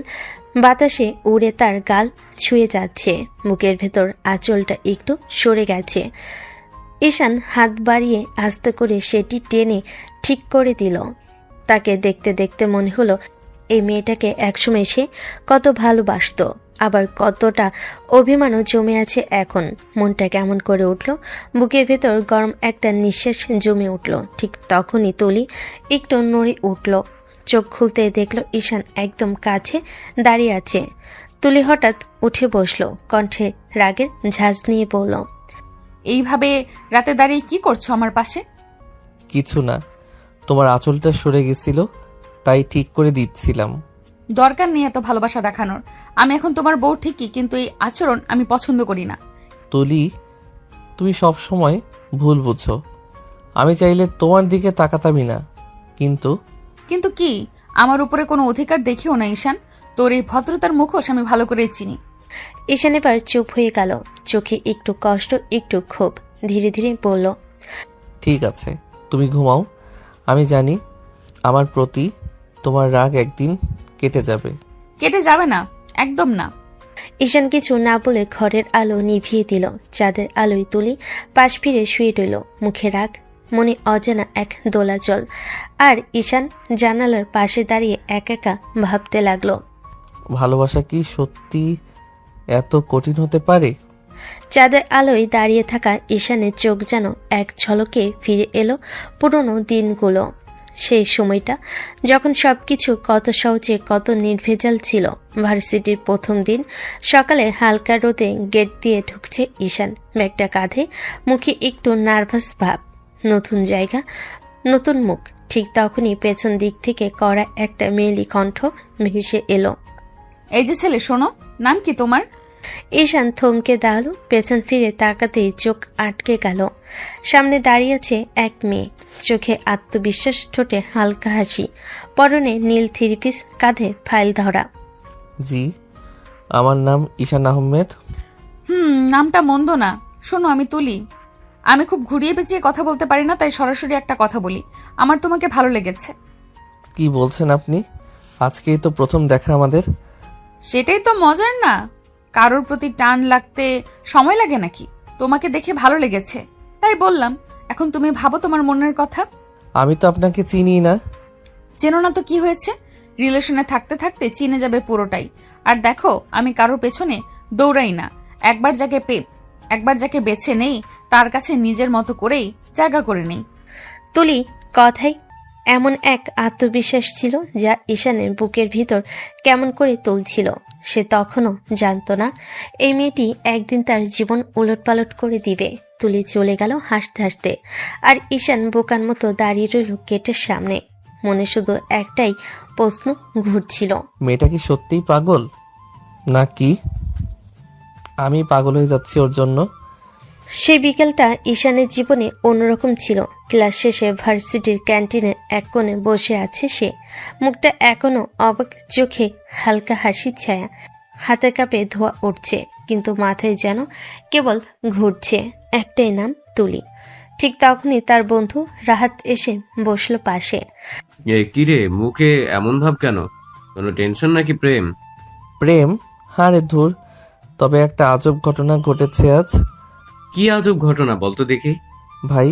বাতাসে উড়ে তার গাল ছুঁয়ে যাচ্ছে। বুকের ভেতর আঁচলটা একটু সরে গেছে। ঈশান হাত বাড়িয়ে আস্তে করে সেটি টেনে ঠিক করে দিল। তাকে দেখতে দেখতে মনে হলো এই মেয়েটাকে একসময় সে কত ভালোবাসতো, আবার কতটা অভিমানও জমে আছে এখন। মনটা কেমন করে উঠল, বুকের ভেতর গরম একটা নিঃশ্বাস জমে উঠল। ঠিক তখনই তুলি একটু নড়ে উঠল। চোখ খুলতে দেখল ঈশান একদম কাছে দাঁড়িয়ে আছে। তুলি হঠাৎ উঠে বসলো, কণ্ঠে রাগের ঝাঁজ নিয়ে বলল, এইভাবে রাতে দাঁড়িয়ে কি করছো আমার পাশে? কিছু না, তোমার আঁচলটা সরে গেছিল তাই ঠিক করে দিচ্ছিলাম। দরকার নেই এত ভালোবাসা দেখানোর। আমি এখন তোমার বউ ঠিকই, কিন্তু এই আচরণ আমি পছন্দ করি না। তুলি, তুমি সব সময় ভুল বুঝো। আমি চাইলে তোমার দিকে তাকাতামই না, কিন্তু কিন্তু কি? আমার উপরে কোনো অধিকার দেখিও না ঈশান। তোর এই ভদ্রতার মুখোশ আমি ভালো করে চিনি। ঈশান এবার চুপ হয়ে গেল, চোখে একটু কষ্ট একটু ক্ষোভ। ধীরে ধীরে বলল, ঠিক আছে, তুমি ঘুমাও। আমি জানি আমার প্রতি তোমার রাগ একদিন কেটে যাবে। কেটে যাবে না, একদম না। ঈশান কিছু না বলে ঘরের আলো নিভিয়ে দিল। চাঁদের আলোয় তুলি পাশ ফিরে শুয়ে রইল, মুখে রাগ, মনে অজানা এক দোলাচল। আর ঈশান জানালার পাশে দাঁড়িয়ে একা একা ভাবতে লাগলো, ভালোবাসা কি সত্যি এত কঠিন হতে পারে? চাঁদের আলোয় দাঁড়িয়ে থাকা ঈশানের চোখ যেন এক ঝলকে ফিরে এলো পুরনো দিনগুলো। সেই সময়টা যখন সবকিছু কত সহজে কত নির্ভেজাল ছিল। ভার্সিটির প্রথম দিন সকালে হালকা রোদে গেট দিয়ে ঢুকছে ঈশান, ব্যাগটা কাঁধে, মুখে একটু নার্ভাস ভাব। নতুন জায়গা, নতুন মুখ। ঠিক তখনই পেছন দিক থেকে কড়া একটা মেয়েলি কণ্ঠ ভেসে এলো, এই যে ছেলে, শোনো, নাম কি তোমার? ঈশান থমকে দাঁড়ালো, পেছন ফিরে তাকাতেই চোখ আটকে গেল। সামনে দাঁড়িয়ে আছে এক মেয়ে, চোখে আত্মবিশ্বাস, ঠোঁটে হালকা হাসি, পরনে নীল থ্রি পিস, কাঁধে ফাইল ধরা। জি, আমার নাম ঈশান আহমেদ। নামটা মন্দ না। শোনো, আমি তুলি। আমি খুব ঘুরিয়ে পেঁচিয়ে কথা বলতে পারি না, তাই সরাসরি একটা কথা বলি। আমার তোমাকে ভালো লেগেছে। কি বলছেন আপনি? আজকেই তো প্রথম দেখা আমাদের। সেটাই তো মজার না? কারোর প্রতি টান লাগতে সময় লাগে নাকি? তোমাকে দেখে ভালো লেগেছে তাই বললাম। এখন তুমি ভাবো তোমার মনের কথা। আমি তো আপনাকে চিনি না। চেনো না তো কি হয়েছে? রিলেশনে থাকতে থাকতে চিনে যাবে পুরোটাই। আর দেখো, আমি কারোর পেছনে দৌড়াই না। একবার যাকে বেছে নেই তার কাছে নিজের মতো করেই জায়গা করে নেই। তুলি কথাই এমন এক আত্মবিশ্বাস ছিল যা ঈশানের বুকের ভিতর কেমন করে তুলছিল। সে তখনও জানতো না এই মেয়েটি একদিন তার জীবন উলটপালট করে দিবে। তুলি চলে গেল হাসতে হাসতে, আর ঈশান বোকার মতো দাঁড়িয়ে রইল গেটের সামনে। মনে শুধু একটাই প্রশ্ন ঘুরছিল, মেয়েটা কি সত্যিই পাগল, নাকি আমি পাগল হয়ে যাচ্ছি ওর জন্য? সেই বিকেলটা ঈশানের জীবনে অন্যরকম ছিল। ক্লাস শেষে ভার্সিটির ক্যান্টিনের এক কোণে বসে আছে সে, মুখটা এখনো অবাক চোখে হালকা হাসির ছায়া, হাতের কাপে ধোয়া উঠছে, কিন্তু মাথায় যেন কেবল ঘুরছে একটাই নাম, তুলি। ঠিক তখনই তার বন্ধু রাহাত এসে বসলো পাশে। কিরে, মুখে এমন ভাব কেন? কোনো টেনশন নাকি প্রেম? প্রেম? হারে ধুর, তবে একটা আজব ঘটনা ঘটেছে আজ। কি আজব ঘটনা বলতো দেখি। ভাই,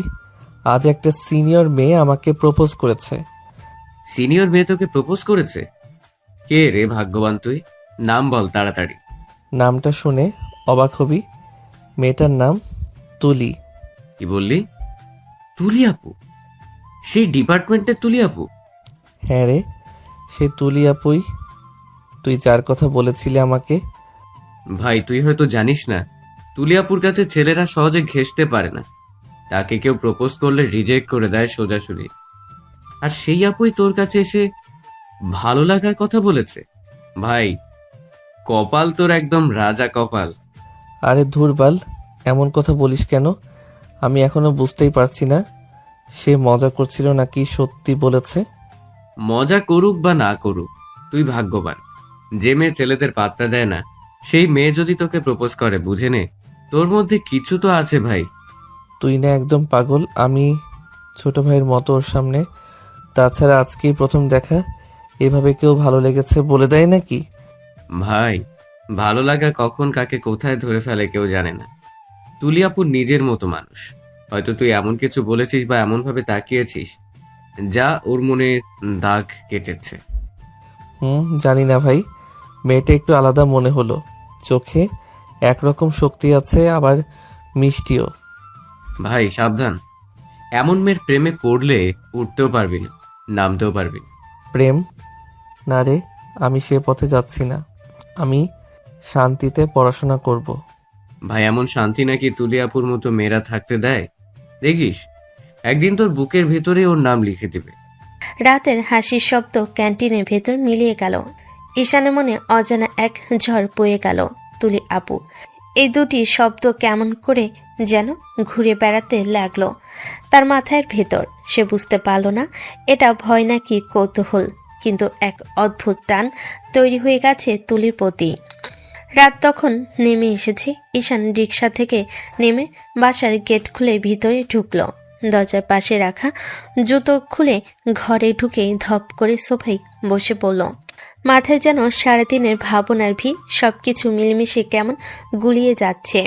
আজ একটা সিনিয়র মেয়ে আমাকে প্রপোজ করেছে। সিনিয়র মেয়ে তোকে প্রপোজ করেছে? কে রে ভাগ্যবান তুই? নাম বল তাড়াতাড়ি। নামটা শুনে অবাক হবি, মেয়েটার নাম তুলি। কি বললি? তুলি আপু? সেই ডিপার্টমেন্টের তুলি আপু? হ্যাঁ রে, সে তুলি আপুই, তুই যার কথা বলেছিলি আমাকে। ভাই, তুই হয়তো জানিস না, তুলি আপুর কাছে ছেলেরা সহজে ঘেঁষতে পারে না। তাকে কেউ প্রপোজ করলে রিজেক্ট করে দেয় সোজাসুজি। আর সেই আপুই তোর কাছে এসে ভালো লাগার কথা বলেছে। ভাই, কপাল তোর একদম রাজা কপাল। আরে ধুরবাল, এমন কথা বলিস কেন? আমি এখনো বুঝতেই পারছি না সে মজা করছিল নাকি সত্যি বলেছে। মজা করুক বা না করুক, তুই ভাগ্যবান। যে মেয়ে ছেলেদের পাত্তা দেয় না, সেই মেয়ে যদি তোকে প্রপোজ করে, বুঝে নে তোর মধ্যে কিছু তো আছে ভাই। তুই না একদম পাগল, আমি ছোট ভাইয়ের মতো ওর সামনে। তাছাড়া আজকেই প্রথম দেখা, এভাবে কেউ ভালো লেগেছে বলে দেয় নাকি? ভাই, ভালো লাগা কখন কাকে কোথায় ধরে ফেলে কেউ জানে না। তুলি আপুর নিজের মতো মানুষ, হয়তো তুই এমন কিছু বলেছিস বা এমনভাবে তাকিয়েছিস যা ওর মনে দাগ কেটেছে। জানি না ভাই, মেয়েটা একটু আলাদা মনে হলো। চোখে একরকম শক্তি আছে, আবার মিষ্টিও। ভাই সাবধান, এমন মেয়ের প্রেমে পড়লে উঠতেও পারবি না, নামতেও পারবি না। প্রেম না রে, আমি সে পথে যাচ্ছি না। আমি শান্তিতে পড়াশোনা করব। ভাই এমন শান্তি নাকি তুলিয়াপুর মতো মেয়েরা থাকতে দেয়? দেখিস একদিন তোর বুকের ভেতরে ওর নাম লিখে দিবে। রাতের হাসির শব্দ ক্যান্টিনের ভেতর মিলিয়ে গেল। ঈশানের মনে অজানা এক ঝড় বয়ে গেল। তুলি আপু, এই দুটি শব্দ কেমন করে যেন ঘুরে বেড়াতে লাগলো তার মাথার ভেতর। সে বুঝতে পারল না এটা ভয় নাকি কৌতূহল, কিন্তু এক অদ্ভুত টান তৈরি হয়ে গেছে তুলির প্রতি। রাত তখন নেমে এসেছে। ঈশান রিকশা থেকে নেমে বাসার গেট খুলে ভিতরে ঢুকলো। দরজার পাশে রাখা জুতো খুলে ঘরে ঢুকে ধপ করে সোফায় বসে পড়ল। মাথায় যেন সারাদিনের ভাবনার ভিড়, সবকিছু মিলেমিশে কেমন গুলিয়ে যাচ্ছে।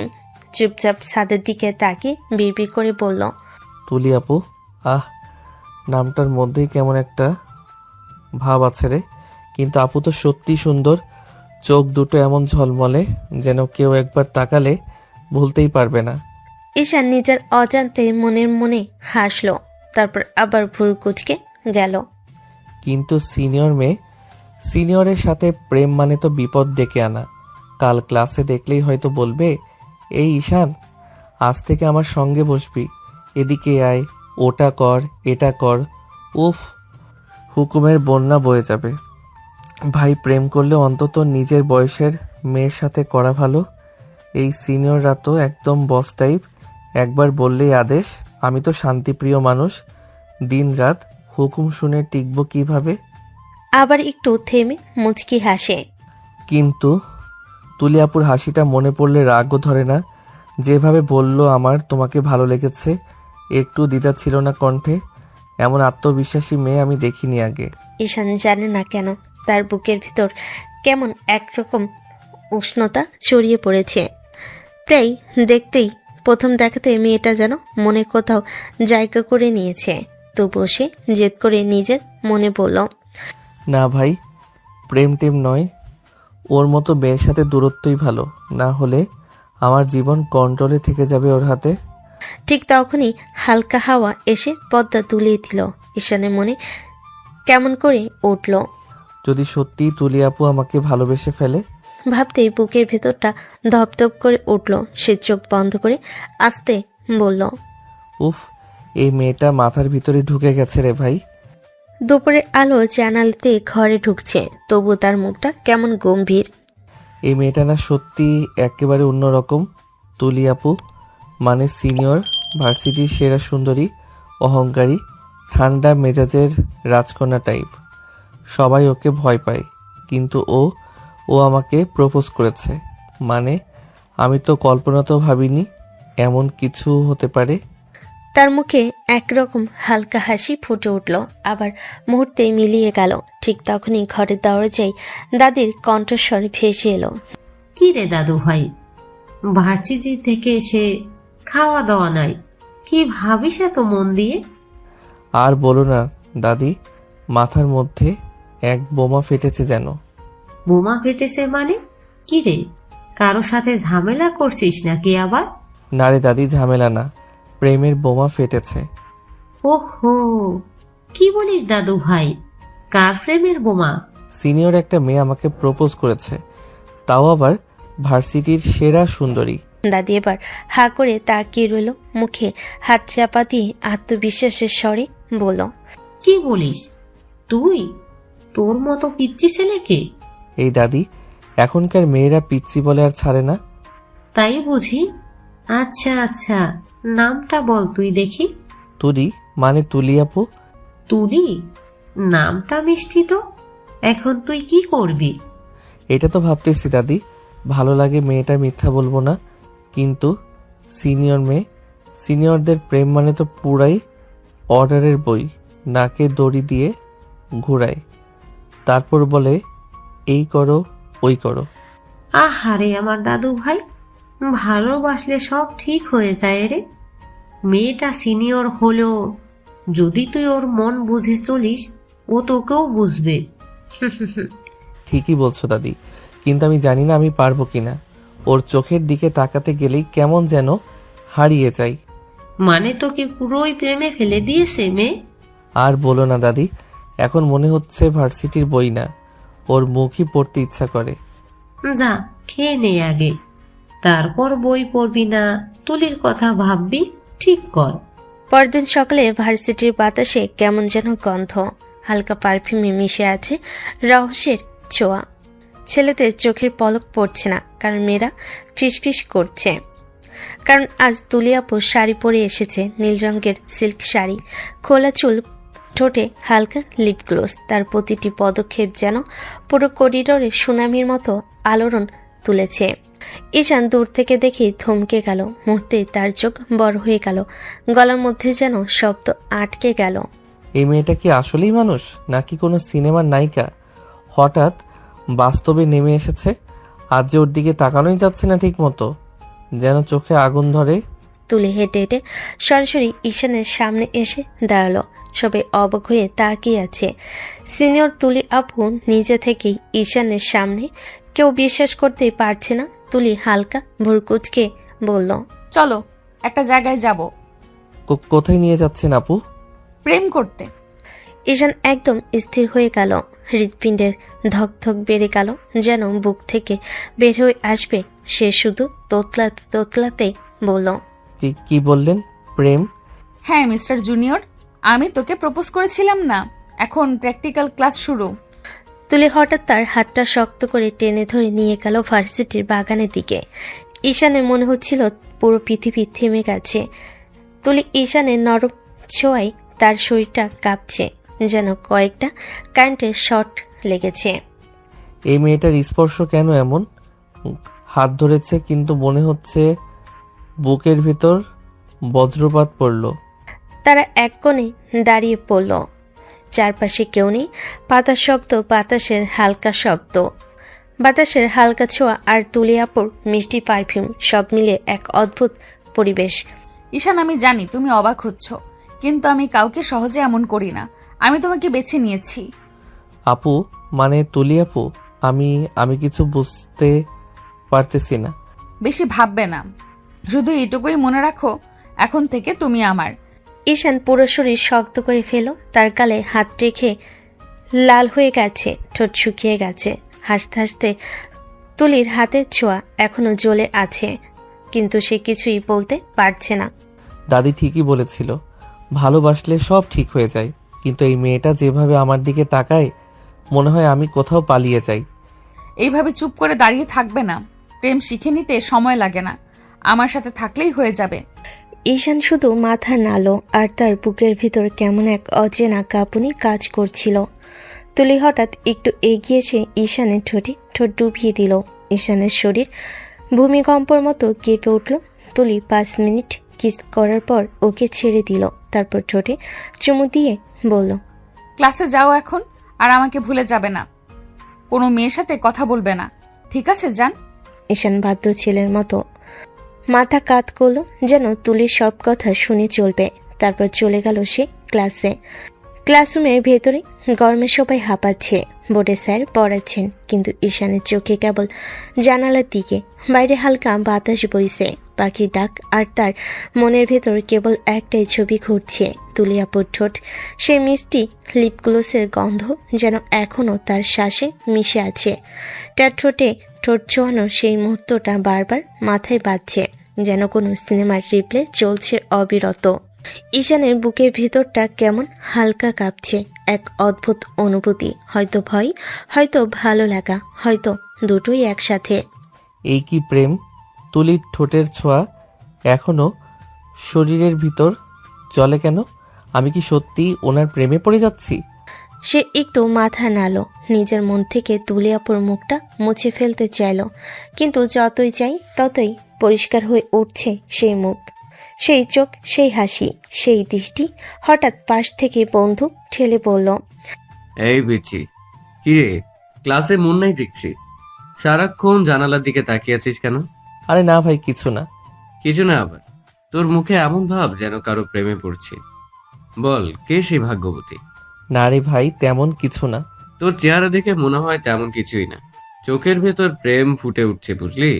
চুপচাপ ছাদের দিকে তাকিয়ে বিড়বিড় করে বলল, তুলি আপু, নামটার মধ্যেই কেমন একটা ভাব আছে রে। কিন্তু আপু তো সত্যি সুন্দর, চোখ দুটো এমন ঝলমলে যেন কেউ একবার তাকালে ভুলতেই পারবে না। ঈশান নিজের অজান্তে মনের মনে হাসলো, তারপর আবার ভুরু কুচকে গেল। কিন্তু সিনিয়র মেয়ে, সিনিয়রের সাথে প্রেম মানে তো বিপদ ডেকে আনা। কাল ক্লাসে দেখলেই হয়তো বলবে, এই ঈশান, আজ থেকে আমার সঙ্গে বসবি, এদিকে আয়, ওটা কর, এটা কর। উফ, হুকুমের বন্যা বয়ে যাবে। ভাই, প্রেম করলে অন্তত নিজের বয়সের মেয়ের সাথে করা ভালো। এই সিনিয়ররা তো একদম বস টাইপ, একবার বললেই আদেশ। আমি তো শান্তিপ্রিয় মানুষ, দিন রাত হুকুম শুনে টিকবো কিভাবে? আবার একটু থেমে মুচকি হাসে। কিন্তু তুলিয়াপুর হাসিটা মনে পড়লে রাগও ধরে না। যেভাবে বলল আমার তোমাকে ভালো লেগেছে, একটু দ্বিধা ছিল না কণ্ঠে। এমন আত্মবিশ্বাসী মেয়ে আমি দেখিনি আগে। ঈশান জানে না কেন তার বুকের ভিতর কেমন একরকম উষ্ণতা ছড়িয়ে পড়েছে। প্রায় দেখতেই, প্রথম দেখাতে মেয়েটা যেন মনে কোথাও জায়গা করে নিয়েছে। তো বসে জেদ করে নিজের মনে বলল, না ভাই, প্রেম টেম নয়, ওর মতো মেয়ের সাথে দূরত্বই ভালো। না হলে আমার জীবন কন্ট্রোলে থেকে যাবে ওর হাতে। ঠিক তখনই হালকা হাওয়া এসে পর্দা তুলিয়ে দিল। ঈশানের মনে কেমন করে উঠল। যদি সত্যিই তুলি আপু আমাকে ভালোবেসে ফেলে? ভাবতেই বুকের ভেতরটা ধপধপ করে উঠল। সে চোখ বন্ধ করে আস্তে বলল, উফ, এই মেয়েটা মাথার ভিতরে ঢুকে গেছে রে ভাই। দুপুরের আলো জানালাতে ঘরে ঢুকছে, তবু তার মুখটা কেমন গম্ভীর। এই মেয়েটা না সত্যি একেবারে অন্যরকম। তুলি আপু মানে সিনিয়র ভার্সিটির সেরা সুন্দরী, অহংকারী, ঠান্ডা মেজাজের রাজকন্যা টাইপ। সবাই ওকে ভয় পায়, কিন্তু ও আমাকে প্রপোজ করেছে। মানে আমি তো কল্পনাতেও ভাবিনি এমন কিছু হতে পারে। তার মুখে একরকম হালকা হাসি ফুটে উঠল, আবার মুহূর্তেই মিলিয়ে গেল। ঠিক তখনই ঘরের দরজায় দাদির কণ্ঠস্বর ভেসে এলো। কি রে দাদু ভাই, ভার্সিটি থেকে এসে খাওয়া দাওয়া নাই, কি ভাবিস এত মন দিয়ে? আর বলো না দাদি, মাথার মধ্যে এক বোমা ফেটেছে যেন। বোমা ফেটেছে মানে? কি রে, কারো সাথে ঝামেলা করছিস নাকি আবার? না রে দাদি, ঝামেলা না, প্রেমের বোমা ফেটেছে। ওহো, কি বলিস দাদু ভাই, কার প্রেমের বোমা? সিনিয়র একটা মেয়ে আমাকে প্রপোজ করেছে, তাও আবার ভার্সিটির সেরা সুন্দরী। দাদি এবার হা করে তাকিয়ে রইল, মুখে হাত চাপা দিয়ে আত্মবিশ্বাসের স্বরে বলল, কি বলিস তুই? তোর মতো পিচ্চি ছেলেকে? এই দাদি, এখনকার মেয়েরা পিচ্চি বলে আর ছাড়ে না। তাই বুঝি? আচ্ছা আচ্ছা, নামটা বল তুই দেখি। তুলি মানে তুলি আপু। তুলি? নামটা মিষ্টি তো। এখন তুই কি করবি? এটা তো ভাবতেছি দাদি, ভালো লাগে মেয়েটা, মিথ্যা বলবো না। কিন্তু সিনিয়র মেয়ে, সিনিয়রদের প্রেম মানে তো পুরাই অর্ডারের বই, নাকে দড়ি দিয়ে ঘুরায়, তারপর বলে এই করো ওই করো। আহারে আমার দাদু ভাই, ভালোবাসলে সব ঠিক হয়ে যায় রে। মেয়েটা সিনিয়র হলেও যদি তুই ওর মন বুঝে চলিস, ও তোকেও বুঝবে। ঠিকই বলছো দাদি, কিন্তু আমি জানি না আমি পারবো কিনা। ওর চোখের দিকে তাকাতে গেলেই কেমন যেন হারিয়ে যাই। মানে তোকে পুরোই প্রেমে ফেলে দিয়েছে মেয়ে? আর বলো না দাদি, এখন মনে হচ্ছে ভার্সিটির বই না, ওর মুখই পড়তে ইচ্ছা করে। যা খেয়ে নে আগে, তারপর বই পড়বি না, তুলির কথা ভাববি, ঠিক কর। পরদিন সকালে ভার্সিটির বাতাসে কেমন যেন গন্ধ, হালকা পারফিউমে মিশে আছে রহস্যের ছোঁয়া। ছেলেদের চোখের পলক পড়ছে না, কারণ মেয়েরা ফিসফিস করছে। কারণ আজ তুলিয়াপু শাড়ি পরে এসেছে, নীল রঙের সিল্ক শাড়ি, খোলা চুল, ঠোঁটে হালকা লিপ গ্লোস। তার প্রতিটি পদক্ষেপ যেন পুরো করিডোরে সুনামির মতো আলোড়ন তুলেছে। ঈশান দূর থেকে দেখেই থমকে গেল, মুহূর্তেই তার চোখ বড় হয়ে গেল, গলার মধ্যে যেন শব্দ আটকে গেল। এই মেয়েটা কি আসলেই মানুষ নাকি কোনো সিনেমার নায়িকা? হঠাৎ বাস্তবে নেমে এসেছে। আজ যে ওর দিকে তাকানোই যাচ্ছে না ঠিক মতো, যেন চোখে আগুন ধরে। তুলি হেঁটে হেঁটে সরাসরি ঈশানের সামনে এসে দাঁড়ালো। সবাই অবাক হয়ে তাকিয়ে আছে। সিনিয়র তুলি আপু নিজে থেকেই ঈশানের সামনে, কেউ বিশ্বাস করতেই পারছে না। তুলি হালকা ভুরকুচকে বলল, চলো একটা জায়গায় যাব, কোথায় নিয়ে যাচ্ছেন আপু? প্রেম করতে। ঈশান একদম স্থির হয়ে গেল, হৃৎপিণ্ডের ধকধক বেড়ে গেল, যেন বুক থেকে বের হয়ে আসবে। সে শুধু তোতলাতে তোতলাতেই বলল, কি বললেন? প্রেম? হ্যাঁ মিস্টার জুনিয়র, আমি তোকে প্রপোজ করেছিলাম না, এখন প্র্যাকটিক্যাল ক্লাস শুরু। তুলি হঠাৎ তার হাতটা শক্ত করে টেনে ধরে নিয়ে গেল ভার্সিটির বাগানের দিকে। ঈশানের মনে হচ্ছিল পুরো পৃথিবী থেমে গেছে। তুলি ঈশানের নরম ছোঁয়ায় তার শরীরটা কাঁপছে, যেন কয়েকটা কারেন্টের শর্ট লেগেছে। এই মেয়েটার স্পর্শ কেন এমন? হাত ধরেছে কিন্তু মনে হচ্ছে বুকের ভিতর বজ্রপাত পড়ল। তারা এক কোণে দাঁড়িয়ে পড়ল, চারপাশে কেউ নেই। পাতার শব্দ, বাতাসের হালকা শব্দ, বাতাসের হালকা ছোঁয়া আর তুলিয়াপুর মিষ্টি পারফিউম, সব মিলে এক অদ্ভুত পরিবেশ। ঈশান, আমি জানি তুমি অবাক হচ্ছ, কিন্তু আমি কাউকে সহজে এমন করি না। আমি তোমাকে বেছে নিয়েছি। আপু মানে তুলি আপু, আমি কিছু বুঝতে পারতেছি না। বেশি ভাববে না, শুধু এটুকুই মনে রাখো, এখন থেকে তুমি আমার। ঈশান পুরো শরীর শক্ত করে ফেল, তার গালে হাত রেখে লাল হয়ে গেছে, ঠোঁট শুকিয়ে গেছে। হাসতে হাসতে তুলির হাতের ছোঁয়া এখনো জ্বলে আছে, কিন্তু সে কিছুই বলতে পারছে না। দাদি ঠিকই বলেছিল, ভালোবাসলে সব ঠিক হয়ে যায়, কিন্তু এই মেয়েটা যেভাবে আমার দিকে তাকায় মনে হয় আমি কোথাও পালিয়ে যাই। এইভাবে চুপ করে দাঁড়িয়ে থাকবে না, প্রেম শিখে নিতে সময় লাগে না, আমার সাথে থাকলেই হয়ে যাবে। ঈশান শুধু মাথা নাড়ল, আর তার বুকের ভিতর কেমন এক অচেনা কাঁপুনি কাজ করছিল। তুলি হঠাৎ একটু এগিয়ে এসে ঈশানের ঠোঁটে ঠোঁট ডুবিয়ে দিল। ঈশানের শরীর ভূমিকম্পর মতো কেঁপে উঠল। তুলি 5 মিনিট কিস করার পর ওকে ছেড়ে দিল, তারপর ঠোঁটে চুমু দিয়ে বলল, ক্লাসে যাও এখন, আর আমাকে ভুলে যাবে না, কোনো মেয়ের সাথে কথা বলবে না, ঠিক আছে যান। ঈশান বাধ্য ছেলের মতো মাথা কাত করলো, যেন তুলির সব কথা শুনে চলবে। তারপর চলে গেল সে ক্লাসে। ক্লাসরুমের ভেতরে গরমে সবাই হাঁপাচ্ছে। বোর্ডে স্যার পড়াচ্ছেন, কিন্তু ঈশানের চোখে কেবল জানালার দিকে। বাইরে হালকা বাতাস বইছে, পাখির ডাক, আর তার মনের ভেতর কেবল একটাই ছবি ঘুরছে, তুলিয়াপুর ঠোঁট, সেই মিষ্টি লিপগ্লোসের গন্ধ যেন এখনও তার শ্বাসে মিশে আছে। তার ঠোঁটে ঠোঁট ছোঁয়ানোর সেই মুহূর্তটা বারবার মাথায় বাজছে, যেন কোনো সিনেমার রিপ্লে চলছে অবিরত। ঈশানের বুকের ভেতরটা কেমন হালকা কাঁপছে, এক অদ্ভুত অনুভূতি, হয়তো ভয়, হয়তো ভালো লাগা, হয়তো দুটোই একসাথে। এই কি প্রেম? তুলির ঠোঁটের ছোঁয়া এখনো শরীরের ভিতর চলে কেন? আমি কি সত্যি ওনার প্রেমে পড়ে যাচ্ছি? সে একটু মাথা নাড়ল, নিজের মন থেকে তুলিয়াপুর মুখটা মুছে ফেলতে চাইল, কিন্তু যতই চাই ততই পরিষ্কার হয়ে উঠছে সেই মুখ, সেই চোখ, সেই হাসি, সেই দৃষ্টি। হঠাৎ পাশ থেকে বন্ধু ঠেলে বলল, এই বিচি, কিরে ক্লাসে মন নাই দেখছি, সারাক্ষণ জানালার দিকে তাকিয়ে আছিস কেন? আরে না ভাই, কিছু না। কিছু না আবার? তোর মুখে এমন ভাব যেন কারো প্রেমে পড়ছি। বল, কে সেই ভাগ্যবতী? না রে ভাই, তেমন কিছু না। তোর চেহারা দেখে মনে হয় তেমন কিছুই না। চোখের ভেতর প্রেম ফুটে উঠছে, বুঝলি?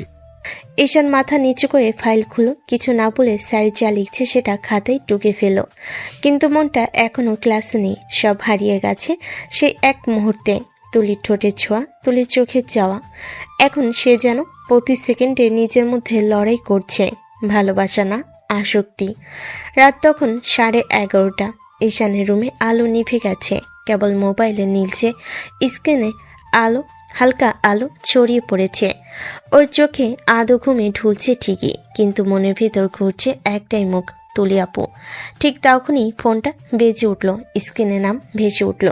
ঈশান মাথা নিচু করে ফাইল খুলো, কিছু না বলে স্যার যা লিখছে সেটা খাতায় টুকে ফেলো। কিন্তু মনটা এখনো ক্লাসে নেই, সব হারিয়ে গেছে সেই এক মুহূর্তে। তুলির ঠোঁটের ছোঁয়া, তুলির চোখের যাওয়া। এখন সে যেন প্রতি সেকেন্ডে নিজের মধ্যে লড়াই করছে, ভালোবাসা না আসক্তি। রাত তখন 11:30। ঈশানের রুমে আলো নিভে গেছে, কেবল মোবাইলে নীলছে স্ক্রিনে আলো, হালকা আলো ছড়িয়ে পড়েছে। ওর চোখে আদো ঘুমে ঢুলছে ঠিকই, কিন্তু মনের ভিতর ঘুরছে একটাই মুখ, তুলি আপু। ঠিক তখনই ফোনটা বেজে উঠল, স্ক্রিনে নাম ভেসে উঠল।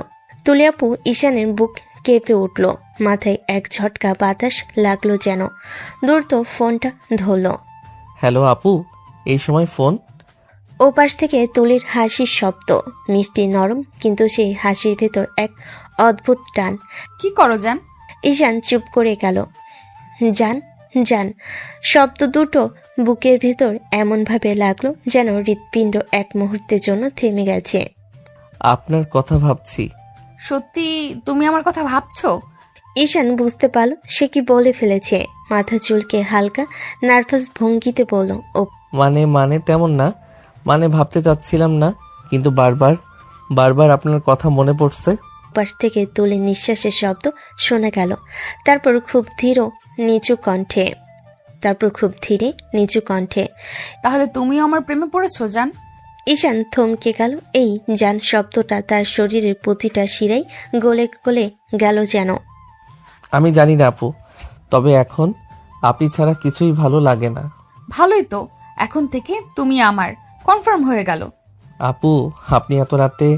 তুলি আপু। ঈশানের বুক কেঁপে উঠল, মাথায় এক ঝটকা বাতাস লাগলো যেন। দ্রুত ফোনটা ধরল। হ্যালো আপু, এই সময় ফোন? ওপাশ থেকে তুলির হাসির শব্দ, মিষ্টি নরম, কিন্তু সেই হাসির ভেতর এক অদ্ভুত টান। কি করো জান? ঈশান চুপ করে গেল। জান জান শব্দ দুটো বুকের ভেতর এমনভাবে লাগলো যেন হৃৎপিণ্ড এক মুহূর্তের জন্য থেমে গেছে। আপনার কথা ভাবছি। সত্যি তুমি আমার কথা ভাবছো? ঈশান বুঝতে পারল সে কি বলে ফেলেছে। মাথা চুলকে হালকা নার্ভাস ভঙ্গিতে বলল, ও মানে তেমন না, মানে ভাবতে চাচ্ছিলাম না, কিন্তু বারবার আপনার কথা মনে পড়ছে। পাশ থেকে তুলে নিঃশ্বাসের শব্দ শোনা গেল। তারপর খুব ধীরে নিচু কণ্ঠে, তাহলে তুমিও আমার প্রেমে পড়েছো জান? ঈশান থমকে গেল। এই জান শব্দটা তার শরীরের প্রতিটা শিরায় গলে গলে গেল যেন। আমি জানি না আপু, তবে এখন আপনি ছাড়া কিছুই ভালো লাগে না। ভালোই তো, এখন থেকে তুমি আমার, কনফার্ম হয়ে গেল। আপু, আপনি এত রাতে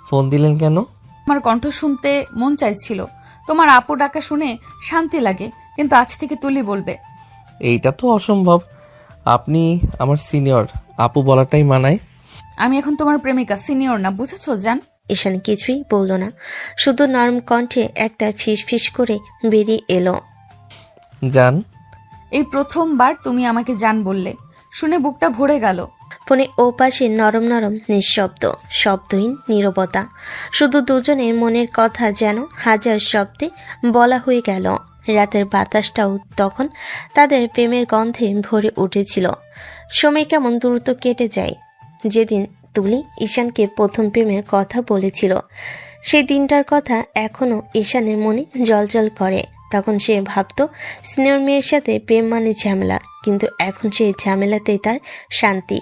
ফোন দিলেন কেন? আমার কণ্ঠ শুনতে মন চাইছিল। তোমার আপু ডাকা শুনে শান্তি লাগে, কিন্তু আজ থেকে তুলি বলবে। এইটা তো অসম্ভব, আপনি আমার সিনিয়র, আপু বলাটাই মানায়। আমি এখন তোমার প্রেমিকা, সিনিয়র না, বুঝেছো জান? ঈশান কিছুই বলল না, শুধু নরম কণ্ঠে একটা ফিস করে বেরিয়ে এলো, জান। এই প্রথমবার তুমি আমাকে জান বললে, শুনে বুকটা ভরে গেল। ফোনে ও পাশে নরম নরম নিঃশব্দ, শব্দহীন নীরবতা, শুধু দুজনের মনের কথা যেন হাজার শব্দে বলা হয়ে গেল। রাতের বাতাসটাও তখন তাদের প্রেমের গন্ধে ভরে উঠেছিল। সময় কেমন দ্রুত কেটে যায়। যেদিন তুলি ঈশানকে প্রথম প্রেমের কথা বলেছিল, সেই দিনটার কথা এখনো ঈশানের মনে জলজল করে। তখন সে ভাবত স্নেহ মেয়ের সাথে প্রেম মানে ঝামেলা, কিন্তু এখন সেই ঝামেলাতেই তার শান্তি,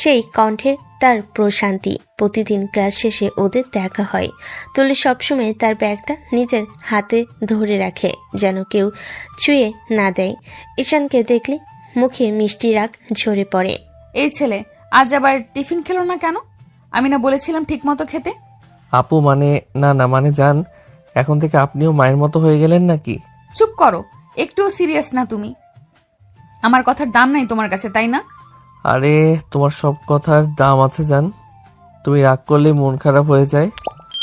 সেই কণ্ঠে তার প্রশান্তি। প্রতিদিন ক্লাস শেষে ওদের দেখা হয়। তুলি সবসময় তার ব্যাগটা নিজের হাতে ধরে রাখে, যেন কেউ ছুঁয়ে না দেয়। ঈশানকে দেখলে মুখে মিষ্টি রাগ ঝরে পড়ে। এই ছেলে আজ আবার টিফিন খেলো না কেন? আমি না বলেছিলাম ঠিক মতো খেতে? আপু না মানে জান, এখন থেকে আপনিও মায়ের মতো হয়ে গেলেন নাকি? চুপ করো, একটুও সিরিয়াস না তুমি। আমার কথার দাম নাই তোমার কাছে, তাই না? আরে তোমার সব কথার দাম আছে জান, তুমি রাগ করলে মন খারাপ হয়ে যায়।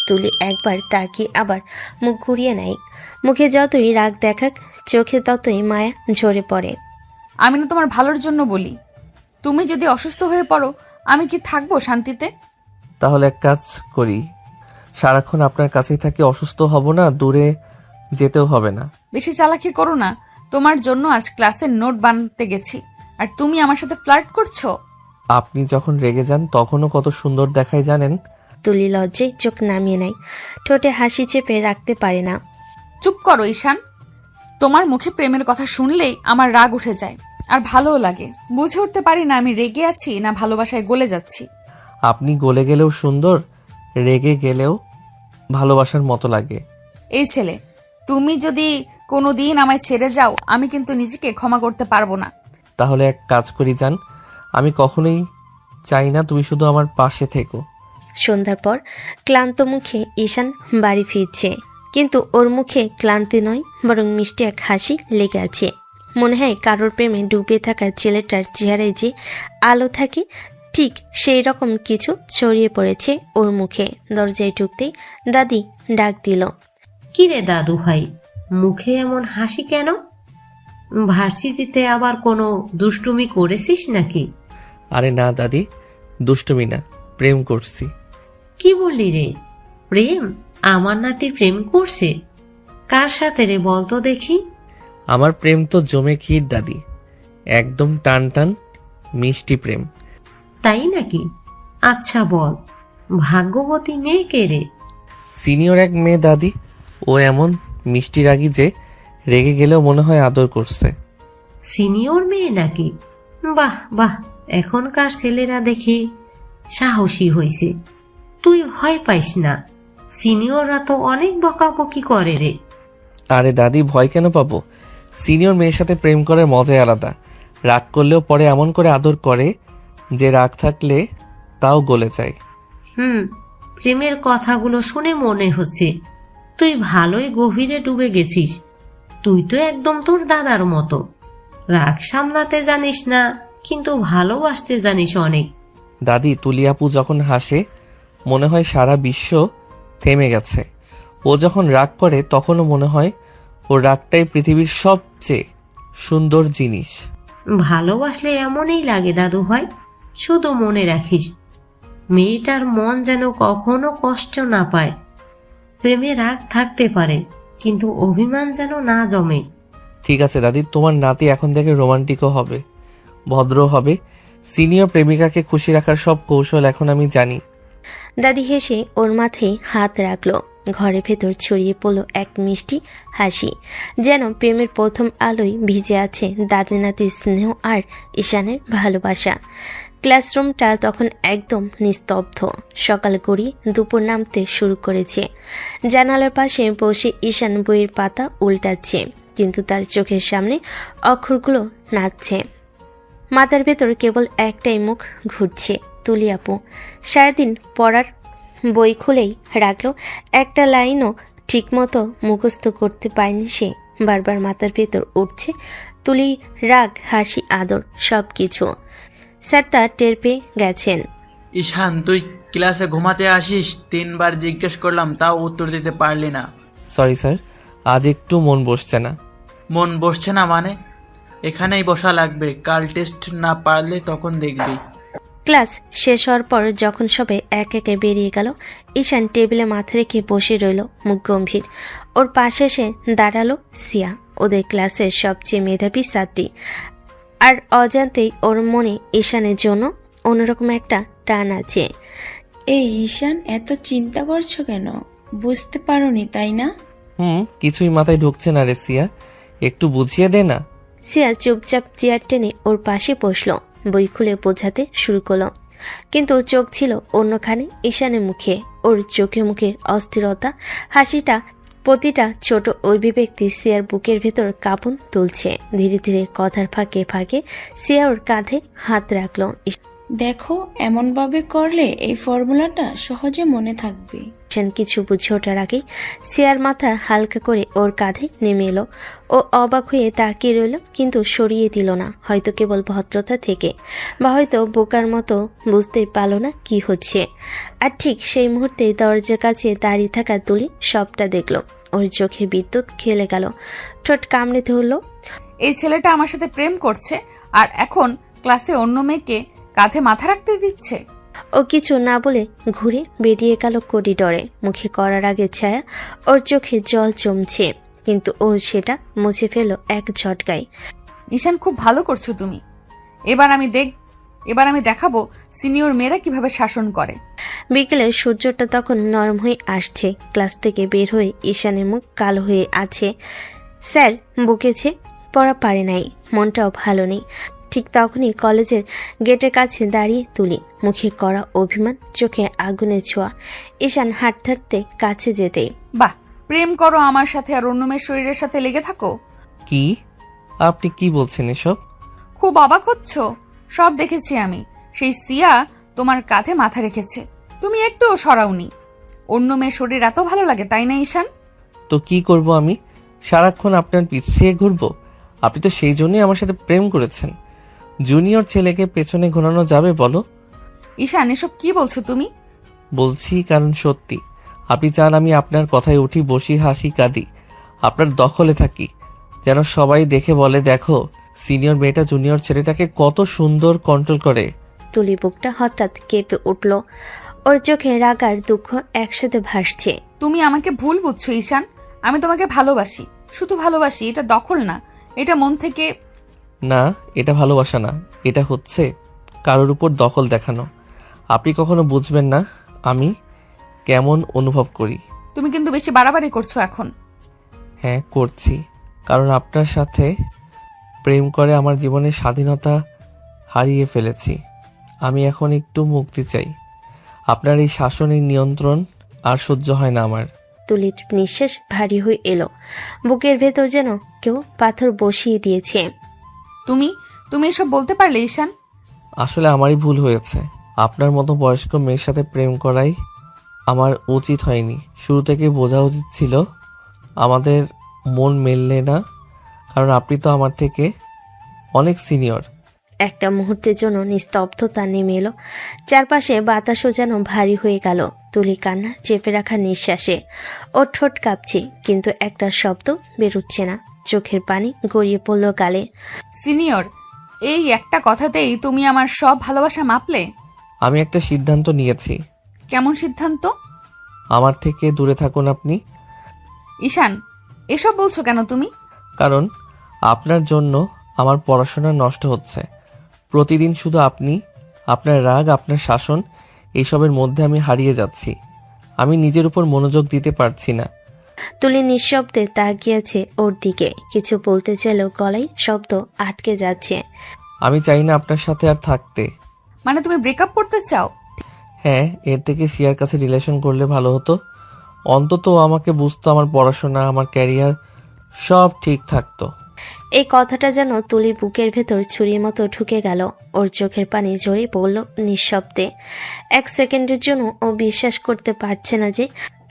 তুলি একবার তাকিয়ে আবার মুখ ঘুরিয়ে নেয়। মুখে যতই রাগ দেখাক, চোখে ততই মায়া ঝরে পড়ে। আমি না তোমার ভালোর জন্য বলি। তুমি যদি অসুস্থ হয়ে পড়ো, আমি কি থাকবো শান্তিতে? তাহলে এক কাজ করি, সারাক্ষণ আপনার কাছেই থাকি, অসুস্থ হব না, দূরে যেতেও হবে না। বেশি চালাকি করো না। তোমার জন্য আজ ক্লাসের নোট বানাতে গেছি, আর তুমি আমার সাথে ফ্লার্ট করছো। আপনি যখন রেগে যান তখনও কত সুন্দর দেখায় জানেন। তুলি লজ্জায় চোখ নামিয়ে নেয়, ঠোঁটে হাসি চেপে রাখতে পারে না। চুপ করো ঈশান, তোমার মুখে প্রেমের কথা শুনলেই আমার রাগ উঠে যায়, আর ভালোও লাগে। বুঝে উঠতে পারি না আমি রেগে আছি না ভালোবাসায় গলে যাচ্ছি। আপনি গলে গেলেও সুন্দর, রেগে গেলেও ভালোবাসার মতো লাগে। এই ছেলে, তুমি যদি কোনোদিন আমায় ছেড়ে যাও, আমি কিন্তু নিজেকে ক্ষমা করতে পারবো না। তাহলে এক কাজ করি জান, আমি কখনোই চাই না তুমি শুধু আমার পাশে থেকো। সন্ধ্যার পর ক্লান্ত মুখে ঈশান বাড়ি ফিরছে, কিন্তু ওর মুখে ক্লান্তি নয়, বরং মিষ্টি এক হাসি লেগে আছে। মনে হয় কারোর প্রেমে ডুবে থাকা ছেলেটার চেহারায় যে আলো থাকে, ঠিক সেই রকম কিছু ছড়িয়ে পড়েছে ওর মুখে। দরজায় ঢুকতেই দাদি ডাক দিল, কিরে দাদু ভাই, মুখে এমন হাসি কেন? ভার্সিটিতে আবার কোনো দুষ্টুমি করেছিস নাকি? আরে না দাদি, দুষ্টুমি না, প্রেম করছি। কি বললি রে? প্রেম? আমার নাতি প্রেম করছে? কার সাথে রে, বলতো দেখি। আমার প্রেম তো জমে ক্ষীর দাদি, একদম টান টান মিষ্টি প্রেম। তাই নাকি? আচ্ছা বল, ভাগ্যবতী মেয়ে কে রে? সিনিয়র এক মেয়ে দাদি, ও এমন মিষ্টি রাগী যে রেগে গেলেও মনে হয় আদর করছে। সিনিয়র মেয়ে নাকি? বাহ বাহ, এখনকার ছেলেরা দেখে সাহসী হইছে। তুই ভয় পাইস না, সিনিয়ররা তো অনেক বকাবকি করে রে। আরে দাদি, ভয় কেন পাবো? সিনিয়র মেয়ের সাথে প্রেম করার মজাই আলাদা। রাগ করলেও পরে এমন করে আদর করে যে রাগ থাকলে তাও গলে যায়। প্রেমের কথাগুলো শুনে মনে হচ্ছে তুই ভালোই গভীরে ডুবে গেছিস। তুই তো একদম তোর দাদার মতো, রাগ সামলাতে জানিস না কিন্তু ভালোবাসতে জানিস অনেক। দাদি, তুলিয়াপু যখন হাসে মনে হয় সারা বিশ্ব থেমে গেছে। ও যখন রাগ করে তখনও মনে হয় ওর রাগটাই পৃথিবীর সবচেয়ে সুন্দর জিনিস। ভালোবাসলে এমনই লাগে দাদু ভাই। শুধু মনে রাখিস, মেয়েটার মন যেন কখনো কষ্ট না পায়। প্রেমে রাগ থাকতে পারে কিন্তু অভিমান যেন না জমে। ঠিক আছে দাদি, তোমার নাতি এখন থেকে রোমান্টিকও হবে, ভদ্র হবে। সিনিয়র প্রেমিকাকে খুশি রাখার সব কৌশল এখন আমি জানি। দাদি হেসে ওর মাথায় হাত রাখলো। ঘরের ভেতর ছড়িয়ে পড়ল এক মিষ্টি হাসি, যেন প্রেমের প্রথম আলোয় ভিজে আছে দাদি নাতির স্নেহ আর ঈশানের ভালোবাসা। ক্লাসরুমটা তখন একদম নিস্তব্ধ। সকাল গড়িয়ে দুপুর নামতে শুরু করেছে। জানালার পাশে বসে ঈশান বইয়ের পাতা উল্টাচ্ছে, কিন্তু তার চোখের সামনে অক্ষরগুলো নাচছে। মাথার ভেতর কেবল একটাই মুখ ঘুরছে, তুলি আপু। সারাদিন পড়ার বই খুলেই রাখলো, একটা লাইনও ঠিকমতো মুখস্থ করতে পারেনি সে। বারবার মাথার ভেতর উঠছে তুলি, রাগ, হাসি, আদর, সব কিছু। স্যার তা টের পেয়ে গেছেন। ঈশান, তুই ক্লাসে ঘুমাতে আসিস? 3 বার জিজ্ঞেস করলাম, তাও উত্তর দিতে পারলি না। সরি স্যার, আজ একটু মন বসছে না। মন বসছে না মানে? এখানেই বসা লাগবে, কাল টেস্ট না পারলে তখন দেখবি। ক্লাস শেষ হওয়ার পর যখন সবাই এক একে বেরিয়ে গেল, ঈশান টেবিলে মাথা রেখে বসে রইল, মুখ গম্ভীর। ওর পাশে এসে দাঁড়ালো সিয়া, ওদের ক্লাসের সবচেয়ে মেধাবী ছাত্রী। আর অজান্তেই ওর মনে ঈশানের জন্য অন্যরকম একটা টান আছে। এই ঈশান, এত চিন্তা করছো কেন? বুঝতে পারোনি তাই না? কিছুই মাথায় ঢুকছে না রে সিয়া, একটু বুঝিয়ে দে না। সিয়া চুপচাপ চেয়ার টেনে ওর পাশে বসলো, বই খুলে বোঝাতে শুরু করলো, কিন্তু চোখ ছিল অন্যখানে ঈশানের মুখে। ওর চোখে মুখে অস্থিরতা, হাসিটা প্রতিটা ছোট অভিব্যক্তি সিয়ার বুকের ভেতর কাঁপন তুলছে। ধীরে ধীরে কথার ফাঁকে ফাঁকে সিয়া ওর কাঁধে হাত রাখলো। দেখো, এমনভাবে করলে এই ফর্মুলাটা সহজে মনে থাকবে। ঈশান কিছু বুঝে ওঠার আগেই সিয়ার মাথা হালকা করে ওর কাঁধে নেমে এলো। ও অবাক হয়ে তাকিয়ে রইল, কিন্তু সরিয়ে দিল না। হয়তো কেবল ভদ্রতা থেকে, বা হয়তো বোকার মতো বুঝতেই পারল না কি হচ্ছে। আর ঠিক সেই মুহূর্তে দরজার কাছে দাঁড়িয়ে থাকা তুলি সবটা দেখলো। ওর চোখে বিদ্যুৎ খেলে গেল, ঠোঁট কামড়ে ধরল। এই ছেলেটা আমার সাথে প্রেম করছে আর এখন ক্লাসে অন্য মেয়েকে কাঁধে মাথা রাখতে দিচ্ছে। ও কিছু না বলে ঘুরে বেরিয়ে গেল করিডরে। মুখে করার আগে ছায়া, ওর চোখে জল জমছে, কিন্তু ও সেটা মুছে ফেলল এক ঝটকায়। ঈশান, খুব ভালো করছো তুমি। এবার আমি দেখাবো সিনিয়র মেয়েরা কিভাবে শাসন করে। বিকেলে সূর্যটা তখন নরম হয়ে আসছে। ক্লাস থেকে বের হয়ে ঈশানের মুখ কালো হয়ে আছে। স্যার বকেছে, পড়া পারে নাই, মনটাও ভালো নেই। ঠিক তখনই কলেজের গেটের কাছে দাঁড়িয়ে তুলি, মুখে করা অভিমান, চোখে আগুনের ছোঁয়া। ঈশান হাঁটতে হাঁটতে কাছে যেতেই, বাহ, প্রেম করো আমার সাথে আর অন্য মেয়ের শরীরের সাথে লেগে থাকো? কি আপনি কি বলছেন এসব? খুব অবাক হচ্ছ? সব দেখেছি আমি। সেই সিয়া তোমার কাঁধে মাথা রেখেছে, তুমি একটুও সরাওনি। অন্য মেয়ের শরীর এত ভালো লাগে, তাই না ঈশান? তো কি করব আমি? সারাক্ষণ আপনার পিছিয়ে ঘুরবো? আপনি তো সেই জন্যই আমার সাথে প্রেম করেছেন। জুনিয়র ছেলেকে পেছনে ঘোরানো যাবে বলো? ঈশান, এসব কি বলছো তুমি? বলছি কারণ সত্যি। আপনি চান আমি আপনার কথায় উঠি, বসি, হাসি, কাঁদি, আপনার দখলে থাকি, যেন সবাই দেখে বলে, দেখো সিনিয়র মেয়েটা জুনিয়র ছেলেটাকে কত সুন্দর কন্ট্রোল করে, তুলি বুকটা হঠাৎ কেঁপে উঠল। ওর চোখে রাগ আর দুঃখ একসাথে ভাসছে। তুমি আমাকে ভুল বুঝছো ঈশান, আমি তোমাকে ভালোবাসি, শুধু ভালোবাসি। এটা দখল না, এটা মন থেকে। না, এটা ভালোবাসা না, এটা হচ্ছে কারোর উপর দখল দেখানো। আপনি কখনো বুঝবেন না আমি কেমন অনুভব করি। তুমি কিন্তু বেশি বাড়াবাড়ি করছো এখন। হ্যাঁ করছি, কারণ আপনার সাথে প্রেম করে আমার জীবনের স্বাধীনতা হারিয়ে ফেলেছি। আমি এখন একটু মুক্তি চাই। আপনার এই শাসনের নিয়ন্ত্রণ আর সহ্য হয় না আমার। তুলির নিঃশ্বাস ভারী হয়ে এলো। বুকের ভেতর যেন কেউ পাথর বসিয়ে দিয়েছে। তুমি তুমি এসব বলতে পারলে ঈশান? আসলে আমারই ভুল হয়েছে। আপনার মতো বয়স্ক মেয়ের সাথে প্রেম করাই আমার উচিত হয়নি। শুরু থেকে বোঝা উচিত ছিল আমাদের মন মেললে না, কারণ আপনি তো আমার থেকে অনেক সিনিয়র। একটা মুহূর্তের জন্য নিস্তব্ধতা নেমে এলো। চারপাশে বাতাসও যেন ভারী হয়ে গেল। তুলি কান্না চেপে রাখা নিঃশ্বাসে ওর ঠোঁট কাঁপছে, কিন্তু একটা শব্দ বেরোচ্ছে না। চোখের পানি গড়িয়ে পড়ল গালে। সিনিয়র, এই একটা কথাতেই তুমি আমার সব ভালোবাসা মাপলে? আমি একটা সিদ্ধান্ত নিয়েছি। কেমন সিদ্ধান্ত? আমার থেকে দূরে থাকুন আপনি। ঈশান, এসব বলছো কেন তুমি? কারণ আপনার জন্য আমার পড়াশোনা নষ্ট হচ্ছে। প্রতিদিন শুধু আপনি, আপনার রাগ, আপনার শাসন, এইসবের মধ্যে আমি হারিয়ে যাচ্ছি। আমি নিজের উপর মনোযোগ দিতে পারছি না। তুলি নিঃশব্দে তাকিয়েছে ওর দিকে। কিছু বলতে চাইলেও গলায় শব্দ আটকে যাচ্ছে। আমি চাই না আপনার সাথে আর থাকতে। মানে তুমি ব্রেকআপ করতে চাও? হ্যাঁ, এর থেকে শিয়ার কাছে রিলেশন করলে ভালো হতো। অন্তত আমাকে বুঝতো, আমার পড়াশোনা, আমার ক্যারিয়ার সব ঠিক থাকতো। এই কথাটা যেন তুলির বুকের ভেতর ছুরির মতো ঢুকে গেল। ওর চোখের পানি ঝরে পড়ল নিঃশব্দে। এক সেকেন্ডের জন্য ও বিশ্বাস করতে পারছে না যে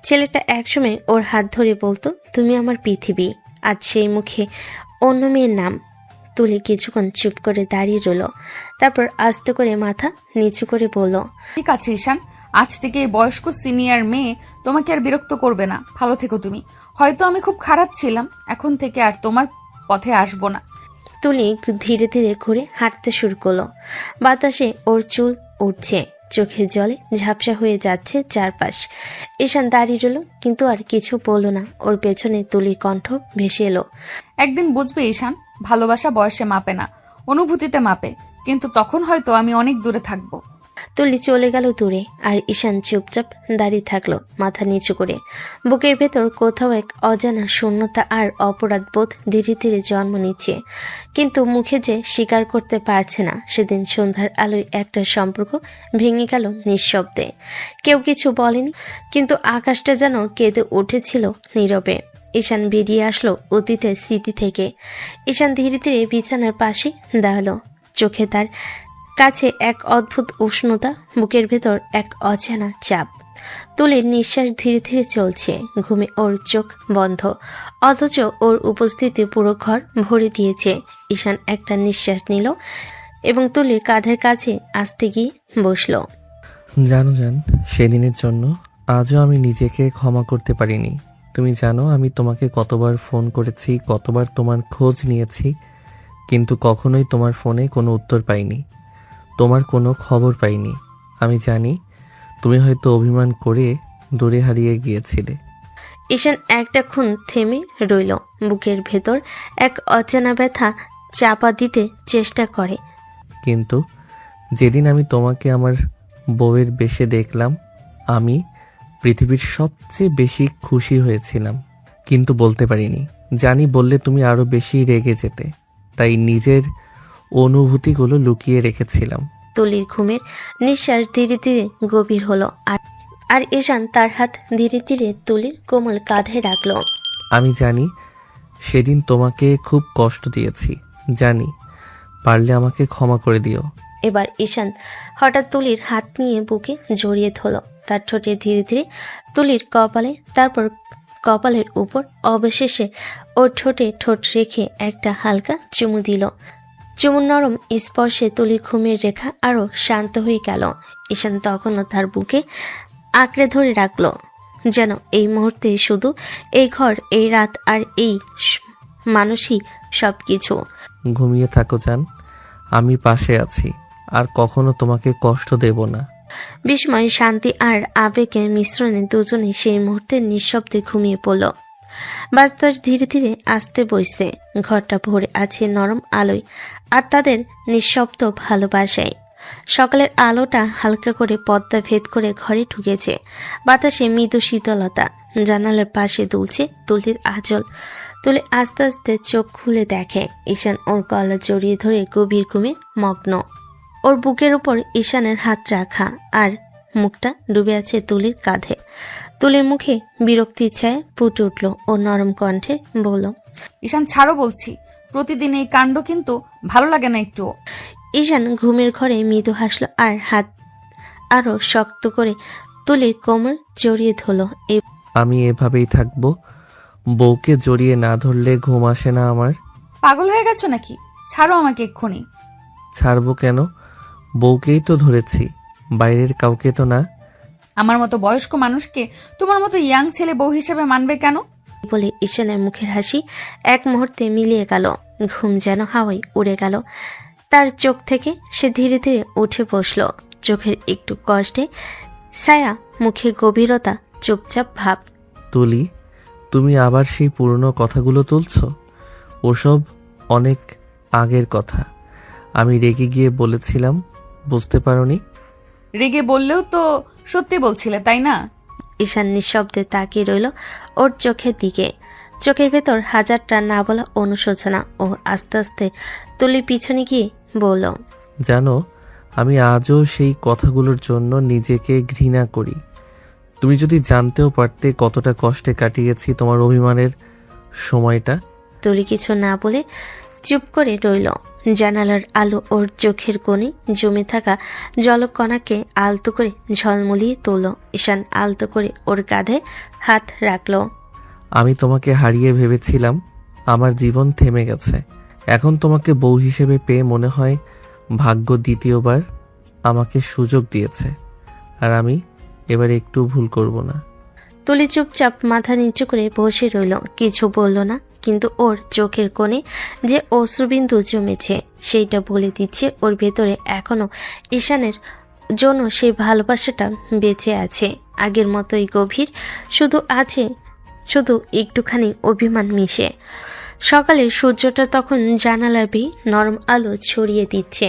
ছেলেটা একসময় ওর হাত ধরে বলতো, তুমি আমার পৃথিবী। আজ সেই মুখে অন্য মেয়ের নাম। তুলি কিছুক্ষণ চুপ করে দাঁড়িয়ে রইল, তারপর আস্তে করে মাথা নিচু করে বলল, ঠিক আছে ঈশান, আজ থেকে এই বয়স্ক সিনিয়র মেয়ে তোমাকে আর বিরক্ত করবে না। ভালো থেকো তুমি। হয়তো আমি খুব খারাপ ছিলাম, এখন থেকে আর তোমার পথে আসবো না। তুলি ধীরে ধীরে ঘুরে হাঁটতে শুরু করলো। বাতাসে ওর চুল উঠছে, চোখের জলে ঝাপসা হয়ে যাচ্ছে চারপাশ। ঈশান দাঁড়িয়ে রইল, কিন্তু আর কিছু বলল না। ওর পেছনে তুলি কণ্ঠ ভেসে এলো, একদিন বুঝবে ঈশান, ভালোবাসা বয়সে মাপে না, অনুভূতিতে মাপে। কিন্তু তখন হয়তো আমি অনেক দূরে থাকবো। তুলি চলে গেল দূরে, আর ঈশান চুপচাপ দাঁড়িয়ে থাকলো মাথা নিচু করে। বুকের ভেতর কোথাও এক অজানা শূন্যতা আর অপরাধ বোধ ধীরে ধীরে জন্ম নিচ্ছে, কিন্তু মুখে যে স্বীকার করতে পারছে না। সেদিন সন্ধ্যার আলোয় একটা সম্পর্ক ভেঙে গেল নিঃশব্দে। কেউ কিছু বলেনি, কিন্তু আকাশটা যেন কেঁদে উঠেছিল নীরবে। ঈশান বেরিয়ে আসলো অতীতের স্মৃতি থেকে। ঈশান ধীরে ধীরে বিছানার পাশে দাঁড়ালো। চোখে তার কাছে এক অদ্ভুত উষ্ণতা, বুকের ভেতর এক অজানা চাপ। তুলির নিঃশ্বাস ধীরে ধীরে চলছে, ঘুমে ওর চোখ বন্ধ, অথচ ওর উপস্থিতি পুরো ঘর ভরে দিয়েছে। ঈশান একটা নিঃশ্বাস নিল এবং তুলির কাঁধের কাছে আসতে গিয়ে বসলো। জানো জান, সেদিনের জন্য আজও আমি নিজেকে ক্ষমা করতে পারিনি। তুমি জানো আমি তোমাকে কতবার ফোন করেছি, কতবার তোমার খোঁজ নিয়েছি, কিন্তু কখনোই তোমার ফোনে কোনো উত্তর পাইনি, তোমার কোনো খবর পাইনি। আমি জানি তুমি হয়তো অভিমান করে দূরে হারিয়ে গিয়েছিলে। ঈশান একটা ক্ষণ থেমে রইল। বুকের ভেতর এক অচেনা ব্যথা চাপা দিতে চেষ্টা করে। কিন্তু যেদিন আমি তোমাকে আমার বউয়ের বেশে দেখলাম, আমি পৃথিবীর সবচেয়ে বেশি খুশি হয়েছিলাম, কিন্তু বলতে পারিনি। জানি বললে তুমি আরো বেশি রেগে যেতে, তাই নিজের অনুভূতিগুলো লুকিয়ে রেখেছিলাম। তুলির ঘুমের নিঃশ্বাস ধীরে ধীরে গভীর হলো, আর ঈশান তার হাত ধীরে ধীরে তুলির কোমল কাঁধে রাখলো। আমি জানি সেদিন তোমাকে খুব কষ্ট দিয়েছি, জানি। পারলে আমাকে ক্ষমা করে দিও। এবার ঈশান হঠাৎ তুলির হাত নিয়ে বুকে জড়িয়ে ধরল, তার ঠোঁটে ধীরে ধীরে তুলির কপালে, তারপর কপালের উপর, অবশেষে ওর ঠোঁটে ঠোঁট রেখে একটা হালকা চুমু দিল। চুমুর নরম স্পর্শে তুলির ঘুমের রেখা আরো শান্ত হয়ে গেল। ঈশান তখনও তার বুকে আঁকড়ে ধরে রাখলো, যেন এই মুহূর্তে শুধু এই ঘর, এই রাত আর এই মানুষই সবকিছু। ঘুমিয়ে থাকো জান, আমি পাশে আছি। আর কখনো তোমাকে কষ্ট দেব না। বিস্ময়, শান্তি আর আবেগের মিশ্রণে দুজনে সেই মুহূর্তে নিঃশব্দে ঘুমিয়ে পড়ল। বাতাস ধীরে ধীরে আসতে বইছে, ঘরটা ভরে আছে নরম আলোয় আর তাদের নিঃশব্দ ভালোবাসায়। সকালের আলোটা হালকা করে পর্দা ভেদ করে ঘরে ঢুকেছে। বাতাসে মৃদু শীতলতা, জানালার পাশে দুলছে তুলির আঁচল। তুলি আস্তে আস্তে চোখ খুলে দেখে ঈশান ওর গলা জড়িয়ে ধরে গভীর ঘুমে মগ্ন। ওর বুকের উপর ঈশানের হাত রাখা আর মুখটা ডুবে আছে তুলির কাঁধে। তুলির মুখে বিরক্তির ছায়া ফুটে উঠল ও নরম কণ্ঠে বলল, ঈশান ছাড়ো বলছি, প্রতিদিন এই কাণ্ড কিন্তু ভালো লাগে না একটুও। ঈশান ঘুমের ঘরে মৃদু হাসল আর হাত আরো শক্ত করে তুলির কোমর জড়িয়ে ধরল। আমি এভাবেই থাকবো, বউকে জড়িয়ে না ধরলে ঘুম আসে না আমার। পাগল হয়ে গেছো নাকি? ছাড়ো আমাকে এক্ষুনি। ছাড়বো কেন? বউকেই তো ধরেছি, বাইরের কাউকে তো না। আমার মতো বয়স্ক মানুষকে তোমার মতো ইয়াং ছেলে বউ হিসেবে মানবে কেন? বলে ঈশানের মুখের হাসি এক মুহূর্তে মিলিয়ে গেল। ঘুম যেন হাওয়ায় উড়ে গেল তার চোখ থেকে। সে ধীরে ধীরে উঠে বসল, চোখের একটু কষ্টে ছায়া, মুখে গভীরতা, চুপচাপ ভাব। তুলি, তুমি আবার সেই পুরনো কথাগুলো তুলছো? ওসব অনেক আগের কথা। আমি রেগে গিয়ে বলেছিলাম, বুঝতে পারোনি? রেগে বললেও তো সত্যি বলছিলে, তাই না? ঈশান নিঃশব্দে তাকিয়ে রইল ওর চোখের দিকে। চোখের ভেতর হাজারটা না বলা অনুশোচনা। ও আস্তে আস্তে তুলি পিছনে গিয়ে বলল, জানো, আমি আজও সেই কথাগুলোর জন্য নিজেকে ঘৃণা করি। তুমি যদি জানতেও পারতে কতটা কষ্টে কাটিয়েছি তোমার অভিমানের সময়টা। তুলি কিছু না বলে চুপ করে রইল। জানালার আলো ওর চোখের কোণে জমে থাকা জলকণাকে আলতো করে ঝলমলিয়ে তুলল। ঈশান আলতো করে ওর কাঁধে হাত রাখল। আমি তোমাকে হারিয়ে ভেবেছিলাম আমার জীবন থেমে গেছে। এখন তোমাকে বউ হিসেবে পেয়ে মনে হয় ভাগ্য দ্বিতীয়বার আমাকে সুযোগ দিয়েছে, আর আমি এবার একটু ভুল করব না। তুলি চুপচাপ মাথা নিচু করে বসে রইল, কিছু বলল না। কিন্তু ওর চোখের কোণে যে অশ্রুবিন্দু জমেছে সেইটা বলে দিচ্ছে ওর ভেতরে এখনো ঈশানের জন্য সেই ভালোবাসাটা বেঁচে আছে, আগের মতোই গভীর। শুধু আছে শুধু একটুখানি অভিমান মিশে। সকালে সূর্যটা তখন জানালার বেয়ে নরম আলো ছড়িয়ে দিচ্ছে।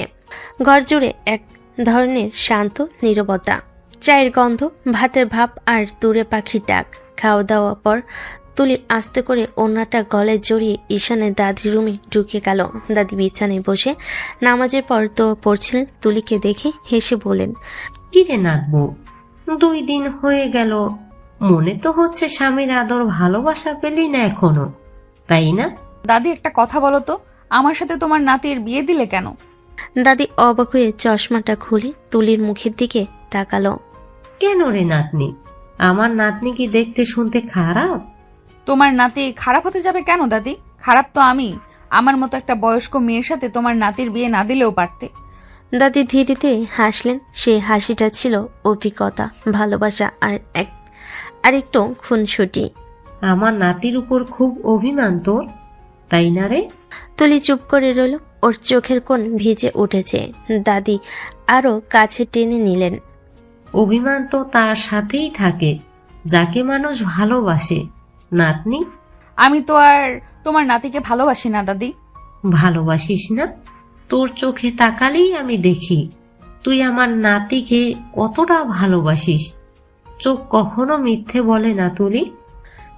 ঘর জুড়ে এক ধরনের শান্ত নীরবতা, চায়ের গন্ধ, ভাতের ভাব আর দূরে পাখির ডাক। খাওয়া দাওয়া পর তুলি আস্তে করে ওড়নাটা গলায় জড়িয়ে ঈশানের দাদির রুমে ঢুকে গেল। দাদি বিছানায় বসে নামাজের পর তো পড়ছিলেন। তুলিকে দেখে হেসে বলেন, কিরে নাতবু, 2 দিন হয়ে গেল, মনে তো হচ্ছে স্বামীর আদর ভালোবাসা পেলি না এখনো, তাই না? দাদি, একটা কথা বলো তো, আমার সাথে তোমার নাতির বিয়ে দিলে কেন? দাদি অবাক হয়ে চশমাটা খুলে তুলির মুখের দিকে তাকালো। কেন রে নাতনি, আমার নাতনি কি দেখতে শুনতে খারাপ? তোমার নাতি খারাপ হতে যাবে কেন দাদি? খারাপ তো আমি। আমার মতো একটা বয়স্ক মেয়ের সাথে তোমার নাতির বিয়ে না দিলেও পারতে। দাদি ধীরে ধীরে হাসলেন। সেই হাসিটা ছিল অভিজ্ঞতা, ভালোবাসা আর একটু খুনসুটি। আমার নাতির উপর খুব অভিমান তোর, তাই না রে? তুলি চুপ করে রইল, ওর চোখের কোণ ভিজে উঠেছে। দাদি আরো কাছে টেনে নিলেন। অভিমান তো তার সাথেই থাকে যাকে মানুষ ভালোবাসে নাতনি। আমি তো আর তোমার নাতিকে ভালোবাসি না দাদি। ভালোবাসিস না? তোর চোখে তাকালেই আমি দেখি তুই আমার নাতিকে কতটা ভালোবাসিস। চোখ কখনো মিথ্যে বলে না তুলি।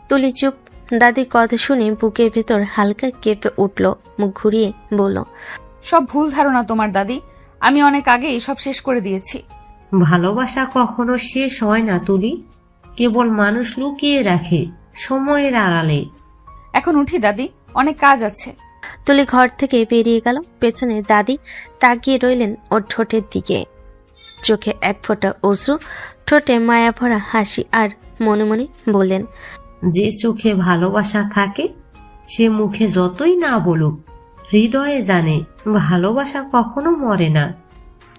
তুলি চুপ। দাদির কথা শুনে বুকের ভেতর হালকা কেঁপে উঠল। মুখ ঘুরিয়ে বলল, সব ভুল ধারণা তোমার দাদি। আমি অনেক আগেই সব শেষ করে দিয়েছি। ভালোবাসা কখনো শেষ হয় না তুলি, কেবল মানুষ লুকিয়ে রাখে সময়ের আড়ালে। এখন উঠি দাদি, অনেক কাজ আছে। তুলি ঘর থেকে বেরিয়ে গেল। পেছনে দাদি তাকিয়ে রইলেন ওর ঠোঁটের দিকে। চোখে এক ফোঁটা অশ্রু, ঠোঁটে মায়া ভরা হাসি, আর মনে মনে বললেন, যে চোখে ভালোবাসা থাকে সে মুখে যতই না বলুক হৃদয়ে জানে ভালোবাসা কখনো মরে না।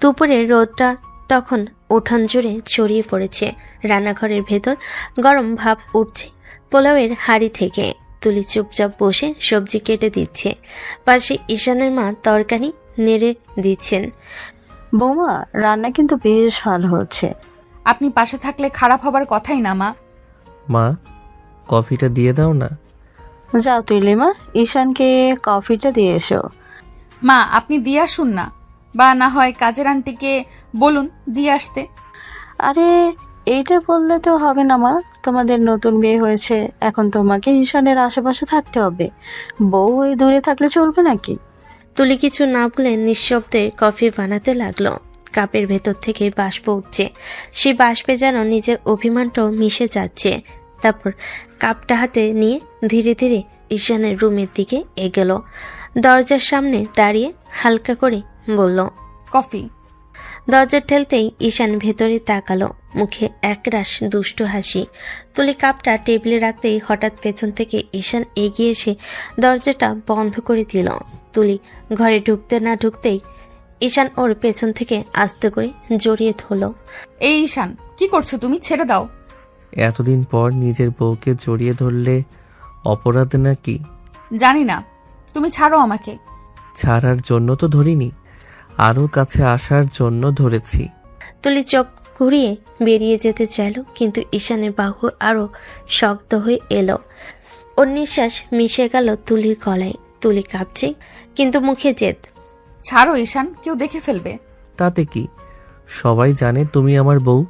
দুপুরে রোদটা তখন উঠোন জুড়ে ছড়িয়ে পড়েছে। রান্নাঘরের ভেতর গরম ভাব উঠছে পোলাওয়ের হাঁড়ি থেকে। তুলি চুপচাপ বসে সবজি কেটে দিচ্ছে। পাশে ঈশানের মা তরকারি নেড়ে দিচ্ছেন। বৌমা, রান্না কিন্তু বেশ ভালো হচ্ছে। আপনি পাশে থাকলে খারাপ হবার কথাই না মা। মা, কফিটা দিয়ে দাও না। যাও তুই লিমা, ঈশানকে কফিটা দিয়ে এসো। মা, আপনি দিয়ে আসুন না, বা না হয় কাজের আন্টিকে বলুন দিয়ে আসতে। আরে এইটা বললে তো হবে না মা, তোমাদের নতুন বিয়ে হয়েছে, এখন তোমাকে ঈশানের আশেপাশে থাকতে হবে। বউ হয়ে দূরে থাকলে চলবে নাকি? তুলি কিছু না বলে নিঃশব্দে কফি বানাতে লাগলো। কাপের ভেতর থেকে বাষ্প উঠছে, সেই বাষ্পে যেন নিজের অভিমানটাও মিশে যাচ্ছে। তারপর কাপটা হাতে নিয়ে ধীরে ধীরে ঈশানের রুমের দিকে এগোলো। দরজার সামনে দাঁড়িয়ে হালকা করে বলল, কফি। দরজা ঠেলতেই ঈশান ভেতরে তাকালো, মুখে একরাশ দুষ্টু হাসি। তুলি কাপটা টেবিলে রাখতেই হঠাৎ পেছন থেকে ঈশান এগিয়ে এসে দরজাটা বন্ধ করে দিল। তুলি ঘরে ঢুকতে না ঢুকতেই ঈশান ওর পেছন থেকে আস্তে করে জড়িয়ে ধরল। এই ঈশান, কি করছো তুমি? ছেড়ে দাও। এতদিন পর নিজের বউকে জড়িয়ে ধরলে অপরাধ নাকি? জানি না, তুমি ছাড়ো আমাকে। ছাড়ার জন্য তো ধরিনি, আরও কাছে আসার জন্য ধরেছি। তুলি চোখ ঘুরিয়ে বেরিয়ে যেতে চাইল, কিন্তু ঈশানের বাহু আরো শক্ত হয়ে এলো। ওর নিঃশ্বাস মিশে গেল তুলির গলায়। তুলি কাঁপছে, কিন্তু মুখে জেদ। ছাড়ো ঈশান, কেউ দেখে ফেলবে। তাতে কি, সবাই জানে তুমি আমার বউ।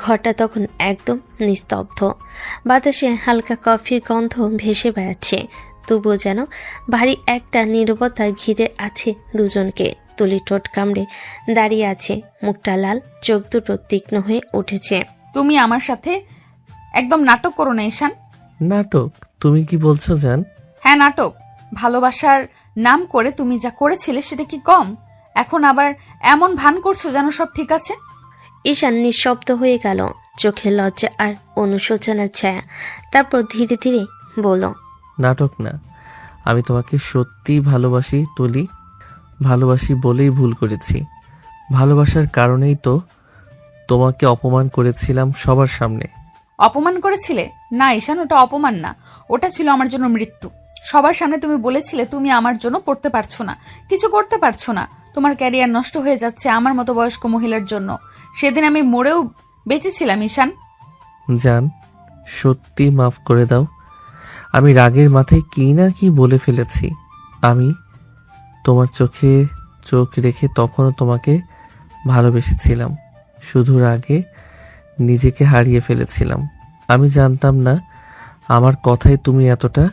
ঘরটা তখন একদম নিস্তব্ধ। বাতাসে হালকা কফির গন্ধ ভেসে বেড়াচ্ছে, তবুও যেন ভারী একটা নীরবতা ঘিরে আছে দুজনকে। তুলি ঠোঁট কামড়ে দাঁড়িয়ে আছে, মুখটা লাল, চোখ দুটো তীক্ষ্ণ হয়ে উঠেছে। তুমি আমার সাথে একদম নাটক করো না ঈশান। নাটক? তুমি কি বলছো জান? হ্যাঁ, নাটক। ভালোবাসার নাম করে তুমি যা করেছিলে সেটা কি কম? এখন আবার এমন ভান করছো যেন সব ঠিক আছে। ঈশান নিঃশব্দ হয়ে গেল, চোখে লজ্জা আর অনুশোচনার ছায়া। তারপর ধীরে ধীরে বলল, নাটক না, আমি তোমাকে সত্যিই ভালোবাসি তুলি। ভালোবাসি বলেই ভুল করেছি, ভালোবাসার কারণেই তো তোমাকে অপমান করেছিলাম সবার সামনে। অপমান করেছিলে? না ঈশান, ওটা অপমান না, ওটা ছিল আমার জন্য মৃত্যু। সবার সামনে তুমি বলেছিলে তুমি আমার জন্য পড়তে পারছো না, কিছু করতে পারছো না, তোমার ক্যারিয়ার নষ্ট হয়ে যাচ্ছে আমার মতো বয়স্ক মহিলার জন্য। সেদিন আমি মরেও বেঁচেছিলাম ঈশান। জান, সত্যি মাফ করে দাও। আমি রাগের মাথায় কি না কি বলে ফেলেছি। আমি তোমার চোখে চোখ রেখে তখনও তোমাকে ভালোবেসেছিলাম, শুধু রাগে নিজেকে হারিয়ে ফেলেছিলাম। আমি জানতাম না আমার কথায় তুমি এতটা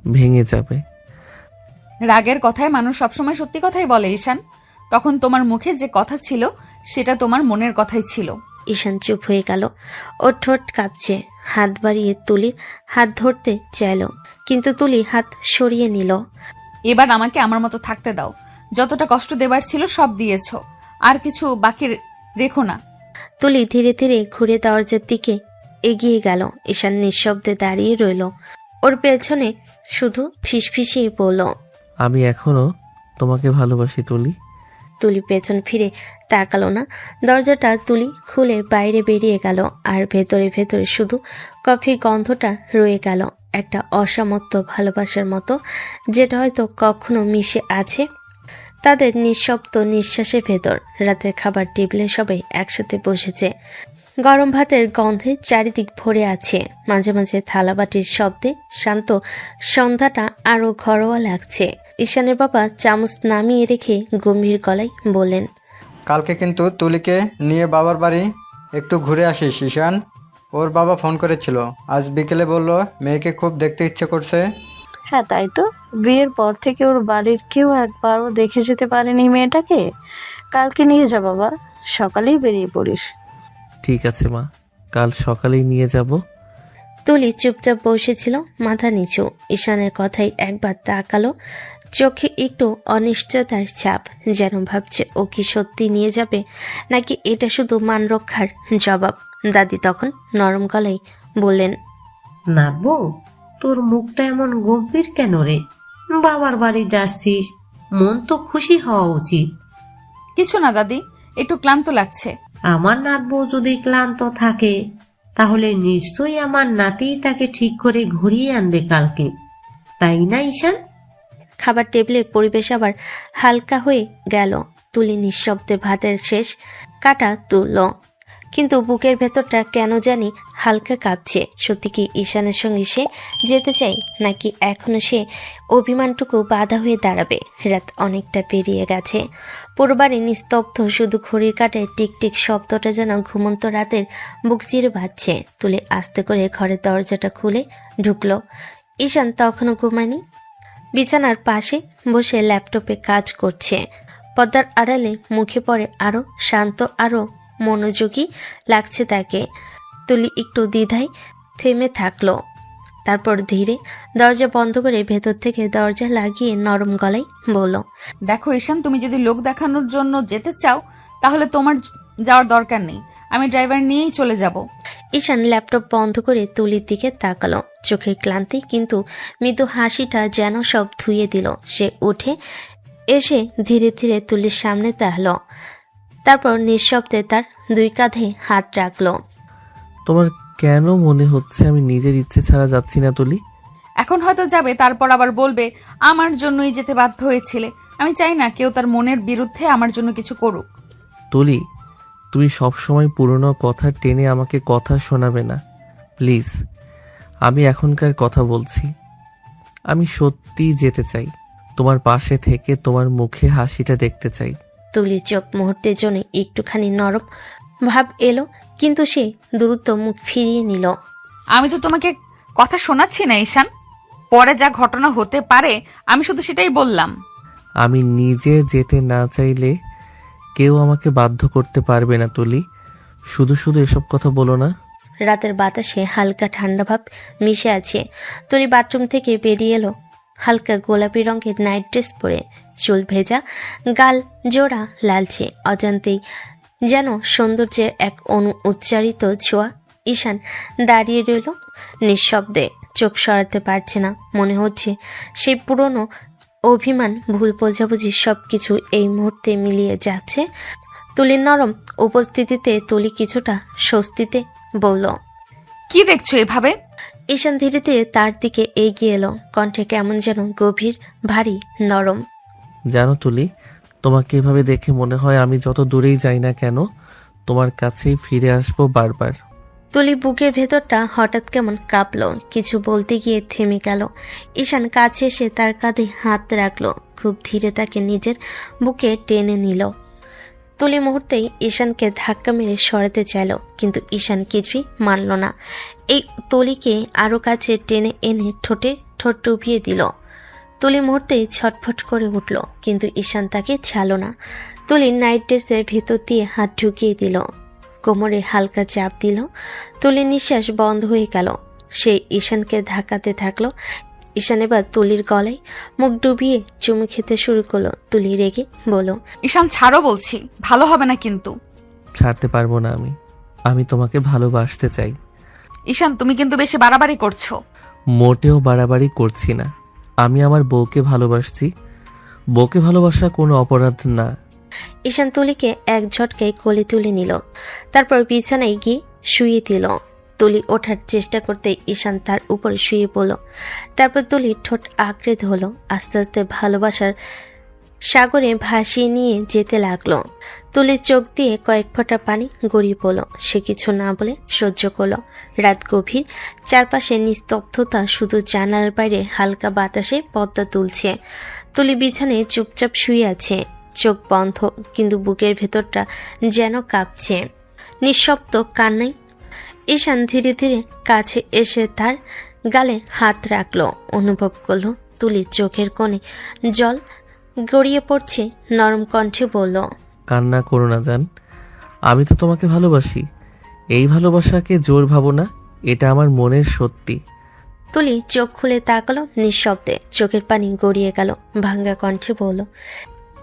ভেঙে যাবে। রাগের কথায় মানুষ সবসময় সত্যি কথাই বলে ঈশান। তখন তোমার মুখে যে কথা ছিল সেটা তোমার মনের কথাই ছিল। ঈশান চুপ হয়ে গেল। ওর ঠোঁট কাঁপছে, হাত বাড়িয়ে তুলির হাত ধরতে চাইল, কিন্তু তুলি হাত সরিয়ে নিল। এবার আমাকে আমার মতো থাকতে দাও, যতটা কষ্ট দেবার ছিল সব দিয়েছো, আর কিছু বাকি রেখো না। তুলি ধীরে ধীরে ঘুরে দরজার দিকে এগিয়ে গেল। ঈশান নিঃশব্দে দাঁড়িয়ে রইল, ওর পেছনে শুধু ফিসফিসিয়ে বলল, আমি এখনো তোমাকে ভালোবাসি তুলি। তুলি পেছন ফিরে তাকালো না। দরজাটা তুলি খুলে বাইরে বেরিয়ে গেল, আর ভেতরে ভেতরে শুধু কফির গন্ধটা রয়ে গেল, একটা অসামর্থ্য ভালোবাসার মতো, যেটা হয়তো কখনো মিশে আছে তাদের নিঃশব্দ নিঃশ্বাসের ভেতর। রাতের খাবার টেবিলে সবাই একসাথে বসেছে, গরম ভাতের গন্ধে চারিদিক ভরে আছে, মাঝে মাঝে থালাবাটির শব্দে শান্ত সন্ধ্যাটা আরো ঘরোয়া লাগছে। ঈশানের বাবা চামচ নামিয়ে রেখে গম্ভীর গলায় বললেন, কালকে কিন্তু তুলিকে নিয়ে বাবার বাড়ি একটু ঘুরে আসিস ঈশান। ওর বাবা ফোন করেছিল, আজ বিকেলে বলল মেয়েকে খুব দেখতে ইচ্ছে করছে। হ্যাঁ তাই তো, বিয়ের পর থেকে ওর বাড়ির কেউ একবারও দেখে যেতে পারেনি মেয়েটাকে। কালকে নিয়ে যা বাবা, সকালেই বেরিয়ে পড়িস। ঠিক আছে মা, কাল সকালেই নিয়ে যাব। তুলি চুপচাপ বসেছিল, মাথা নিচু। ঈশানের কথাই একবার তাকালো, চোখে একটু অনিশ্চয়তার ছাপ, যেন ভাবছে ও কি সত্যি নিয়ে যাবে নাকি এটা শুধু মান রক্ষার জবাব। দাদি তখন নরম গলায় বললেন, নাতবো, তোর মুখটা এমন গম্ভীর কেন রে? বাবার বাড়ি যাচ্ছিস, মন তো খুশি হওয়া উচিত। কিছু না দাদি, একটু ক্লান্ত লাগছে। আমার নাতবো যদি ক্লান্ত থাকে তাহলে নিশ্চয়ই আমার নাতি তাকে ঠিক করে ঘুরিয়ে আনবে কালকে, তাই না ঈশান? খাবার টেবিলের পরিবেশ আবার হালকা হয়ে গেল। তুলি নিঃশব্দে ভাতের শেষ কাটা তুলল, কিন্তু বুকের ভেতরটা কেন জানি হালকা কাঁপছে। সত্যি কি ঈশানের সঙ্গে সে যেতে চাই, নাকি এখনো সে অভিমানটুকু বাধা হয়ে দাঁড়াবে? রাত অনেকটা পেরিয়ে গেছে, পুরো বাড়ি নিস্তব্ধ, শুধু ঘড়ির কাঁটায় টিকটিক শব্দটা যেন ঘুমন্ত রাতের বুক চিরে বাজছে। তুলে আস্তে করে ঘরের দরজাটা খুলে ঢুকলো। ঈশান তখনও ঘুমায়নি, বিছানার পাশে বসে ল্যাপটপে কাজ করছে। পর্দার আড়ালে মুখে পড়ে আরও শান্ত, আরও মনোযোগী লাগছে তাকে। তুলি একটু দ্বিধায় থেমে থাকলো, তারপর ধীরে দরজা বন্ধ করে ভেতর থেকে দরজা লাগিয়ে নরম গলায় বলল, দেখো ঈশান, তুমি যদি লোক দেখানোর জন্য যেতে চাও তাহলে তোমার যাওয়ার দরকার নেই, আমি ড্রাইভার নিয়েই চলে যাব। ঈশান ল্যাপটপ বন্ধ করে তুলির দিকে তাকালো, চোখের ক্লান্তি কিন্তু মৃদু হাসিটা যেন সব ধুয়ে দিল। সে উঠে এসে ধীরে ধীরে তুলির সামনে দাঁড়ালো, তারপর নিঃশব্দে তার দুই কাঁধে হাত রাখলো। তোমার কেন মনে হচ্ছে আমি নিজের ইচ্ছে ছাড়া যাচ্ছি না তুলি? এখন হয়তো যাবে, তারপর আবার বলবে আমার জন্যই যেতে বাধ্য হয়েছিলে। আমি চাই না কেউ তার মনের বিরুদ্ধে আমার জন্য কিছু করুক। তুলি, তুমি সবসময় পুরনো কথা টেনে আমাকে কথা শোনাবে না প্লিজ। আমি এখনকার কথা বলছি, আমি সত্যিই যেতে চাই। তোমার পাশে থেকে তোমার মুখে হাসিটা দেখতে চাই। তুলির চোখ মুহূর্তের জন্য একটুখানি নরম ভাব এলো, কিন্তু সে দ্রুত মুখ ফিরিয়ে নিল। আমি তো তোমাকে কথা শোনাচ্ছি না ঈশান, পরে যা ঘটনা হতে পারে আমি শুধু সেটাই বললাম। আমি নিজে যেতে না চাইলে কেউ আমাকে বাধ্য করতে পারবে না তুলি। শুধু শুধু এসব কথা বলো না। রাতের বাতাসে হালকা ঠান্ডা ভাব মিশে আছে। তুলি বাথরুম থেকে বেরিয়ে এলো, হালকা গোলাপি রঙের নাইট ড্রেস পরে, চুল ভেজা, গাল জোড়া লালচে, অজান্তেই যেন সৌন্দর্যের এক উচ্চারিত ছোঁয়া। ঈশান দাঁড়িয়ে রইল নিঃশব্দে, চোখ সরাতে পারছে না। মনে হচ্ছে সেই পুরনো অভিমান, ভুল বোঝাবুঝি সব কিছু এই মুহূর্তে মিলিয়ে যাচ্ছে। তুলির নরম উপস্থিতিতে তুলি কিছুটা স্বস্তিতে বলল, কি দেখছো এভাবে? ঈশান ধীরে ধীরে তার দিকে এগিয়ে এলো, কণ্ঠে কেমন যেন গভীর, ভারী, নরম। জানো তুলি, তোমাকে এভাবে দেখে মনে হয় আমি যত দূরেই যাই না কেন তোমার কাছেই ফিরে আসবো বারবার। তুলি বুকের ভেতরটা হঠাৎ কেমন কাঁপলো, কিছু বলতে গিয়ে থেমে গেল। ঈশান কাছে এসে তার কাঁধে হাত রাখলো, খুব ধীরে তাকে নিজের বুকে টেনে নিল। তুলি মুহূর্তেই ঈশানকে ধাক্কা মেরে সরাতে চাইল, কিন্তু ঈশান কিছুই মানল না। এই তুলিকে আরো কাছে টেনে এনে ঠোঁটে ঠোঁট ডুবিয়ে দিল। তুলি মুহূর্তেই ছটফট করে উঠল, কিন্তু ঈশান তাকে ছাড়ল না। তুলি নাইট ড্রেসের ভেতর দিয়ে হাত ঢুকিয়ে দিল, কোমরে হালকা চাপ দিল। তুলির নিঃশ্বাস বন্ধ হয়ে গেল। সে ঈশানকে ধাক্কাতে থাকলো। ঈশান এবার তুলির গলায় মুখ ডুবিয়ে চুমু খেতে শুরু করলো। তুলি রেগে বলল, ঈশান ছাড়ো বলছি, ভালো হবে না কিন্তু। ছাড়তে পারবো না আমি তোমাকে ভালোবাসতে চাই। ঈশান তুমি কিন্তু বেশি বাড়াবাড়ি করছো। মোটেও বাড়াবাড়ি করছি না, আমি আমার বউকে ভালোবাসছি। বউকে ভালোবাসা কোনো অপরাধ না। ঈশান তুলিকে এক ঝটকায় কোলে তুলে নিল, তারপর বিছানায় গিয়ে শুয়ে দিল। তুলি ওঠার চেষ্টা করতে ঈশান তার উপরে শুয়ে পড়ল। তারপর তুলির ঠোঁট আঁকড়ে ধরল, আস্তে আস্তে ভালোবাসার সাগরে ভাসিয়ে নিয়ে যেতে লাগলো। তুলির চোখ দিয়ে কয়েক ফোঁটা পানি গড়িয়ে পড়ল। সে কিছু না বলে সহ্য করলো। রাত গভীর, চারপাশে নিস্তব্ধতা, শুধু জানালার বাইরে হালকা বাতাসে পদ্মা তুলছে। তুলি বিছানায় চুপচাপ শুয়ে আছে, চোখ বন্ধ, কিন্তু বুকের ভেতরটা যেন কাঁপছে। নিঃশব্দ কান্নাই। ঈশান ধীরে ধীরে কাছে এসে তার গালে হাত রাখলো, অনুভব করলো তুলির চোখের কোণে জল গড়িয়ে পড়ছে। নরম কণ্ঠে বলল, কান্না করো না জান, আমি তো তোমাকে ভালোবাসি। এই ভালোবাসাকে জোর ভাবো না, এটা আমার মনের সত্যি। তুলি চোখ খুলে তাকালো নিঃশব্দে, চোখের পানি গড়িয়ে গেল। ভাঙ্গা কণ্ঠে বলল,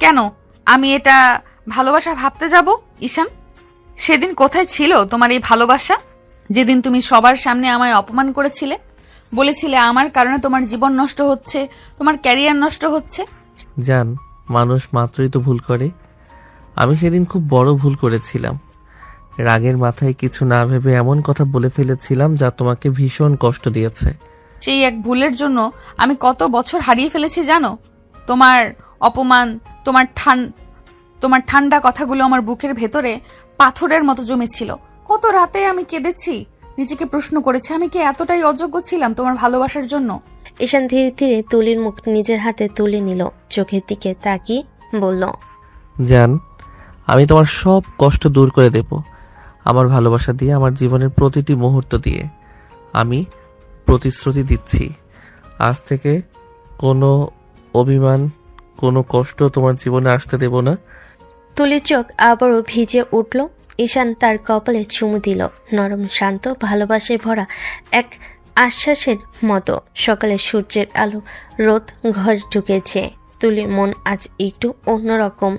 কেন আমি এটা ভালোবাসা ভাবতে যাব ঈশান? সেদিন কোথায় ছিল তোমার এই ভালোবাসা, যেদিন তুমি সবার সামনে আমায় অপমান করেছিলে, বলেছিলে আমার কারণে তোমার জীবন নষ্ট হচ্ছে, তোমার ক্যারিয়ার নষ্ট হচ্ছে? জান, মানুষ মাত্রই তো ভুল করে। আমি সেদিন খুব বড় ভুল করেছিলাম। রাগের মাথায় কিছু না ভেবে এমন কথা বলে ফেলেছিলাম যা তোমাকে ভীষণ কষ্ট দিয়েছে। সেই এক ভুলের জন্য আমি কত বছর হারিয়ে ফেলেছি জানো? তোমার অপমান, তোমার ঠান্ডা কথাগুলো আমার বুকের ভেতরে পাথরের মতো জমেছিল। কত রাতে আমি কেঁদেছি, নিজেকে প্রশ্ন করেছি আমি কি এতটাই অযোগ্য ছিলাম তোমার ভালোবাসার জন্য। ঈশান ধীরে ধীরে তুলির মুখ নিজের হাতে তুলে নিল, চোখের দিকে তাকিয়ে বলল, জান, আমি তোমার সব কষ্ট দূর করে দেব আমার ভালোবাসা দিয়ে, আমার জীবনের প্রতিটি মুহূর্ত দিয়ে। আমি প্রতিশ্রুতি দিচ্ছি, আজ থেকে কোনো অভিমান, কোনো কষ্ট তোমার জীবনে আসতে দেব না। তুলির চোখ আবারও ভিজে উঠল। ঈশান তার কপালে চুমু দিল, নরম শান্ত ভালোবাসায় ভরা এক আশ্বাসের মতো। সকালে সূর্যের আলো রোদ ঘর ঢুকেছে। তুলির মন আজ একটু অন্যরকম।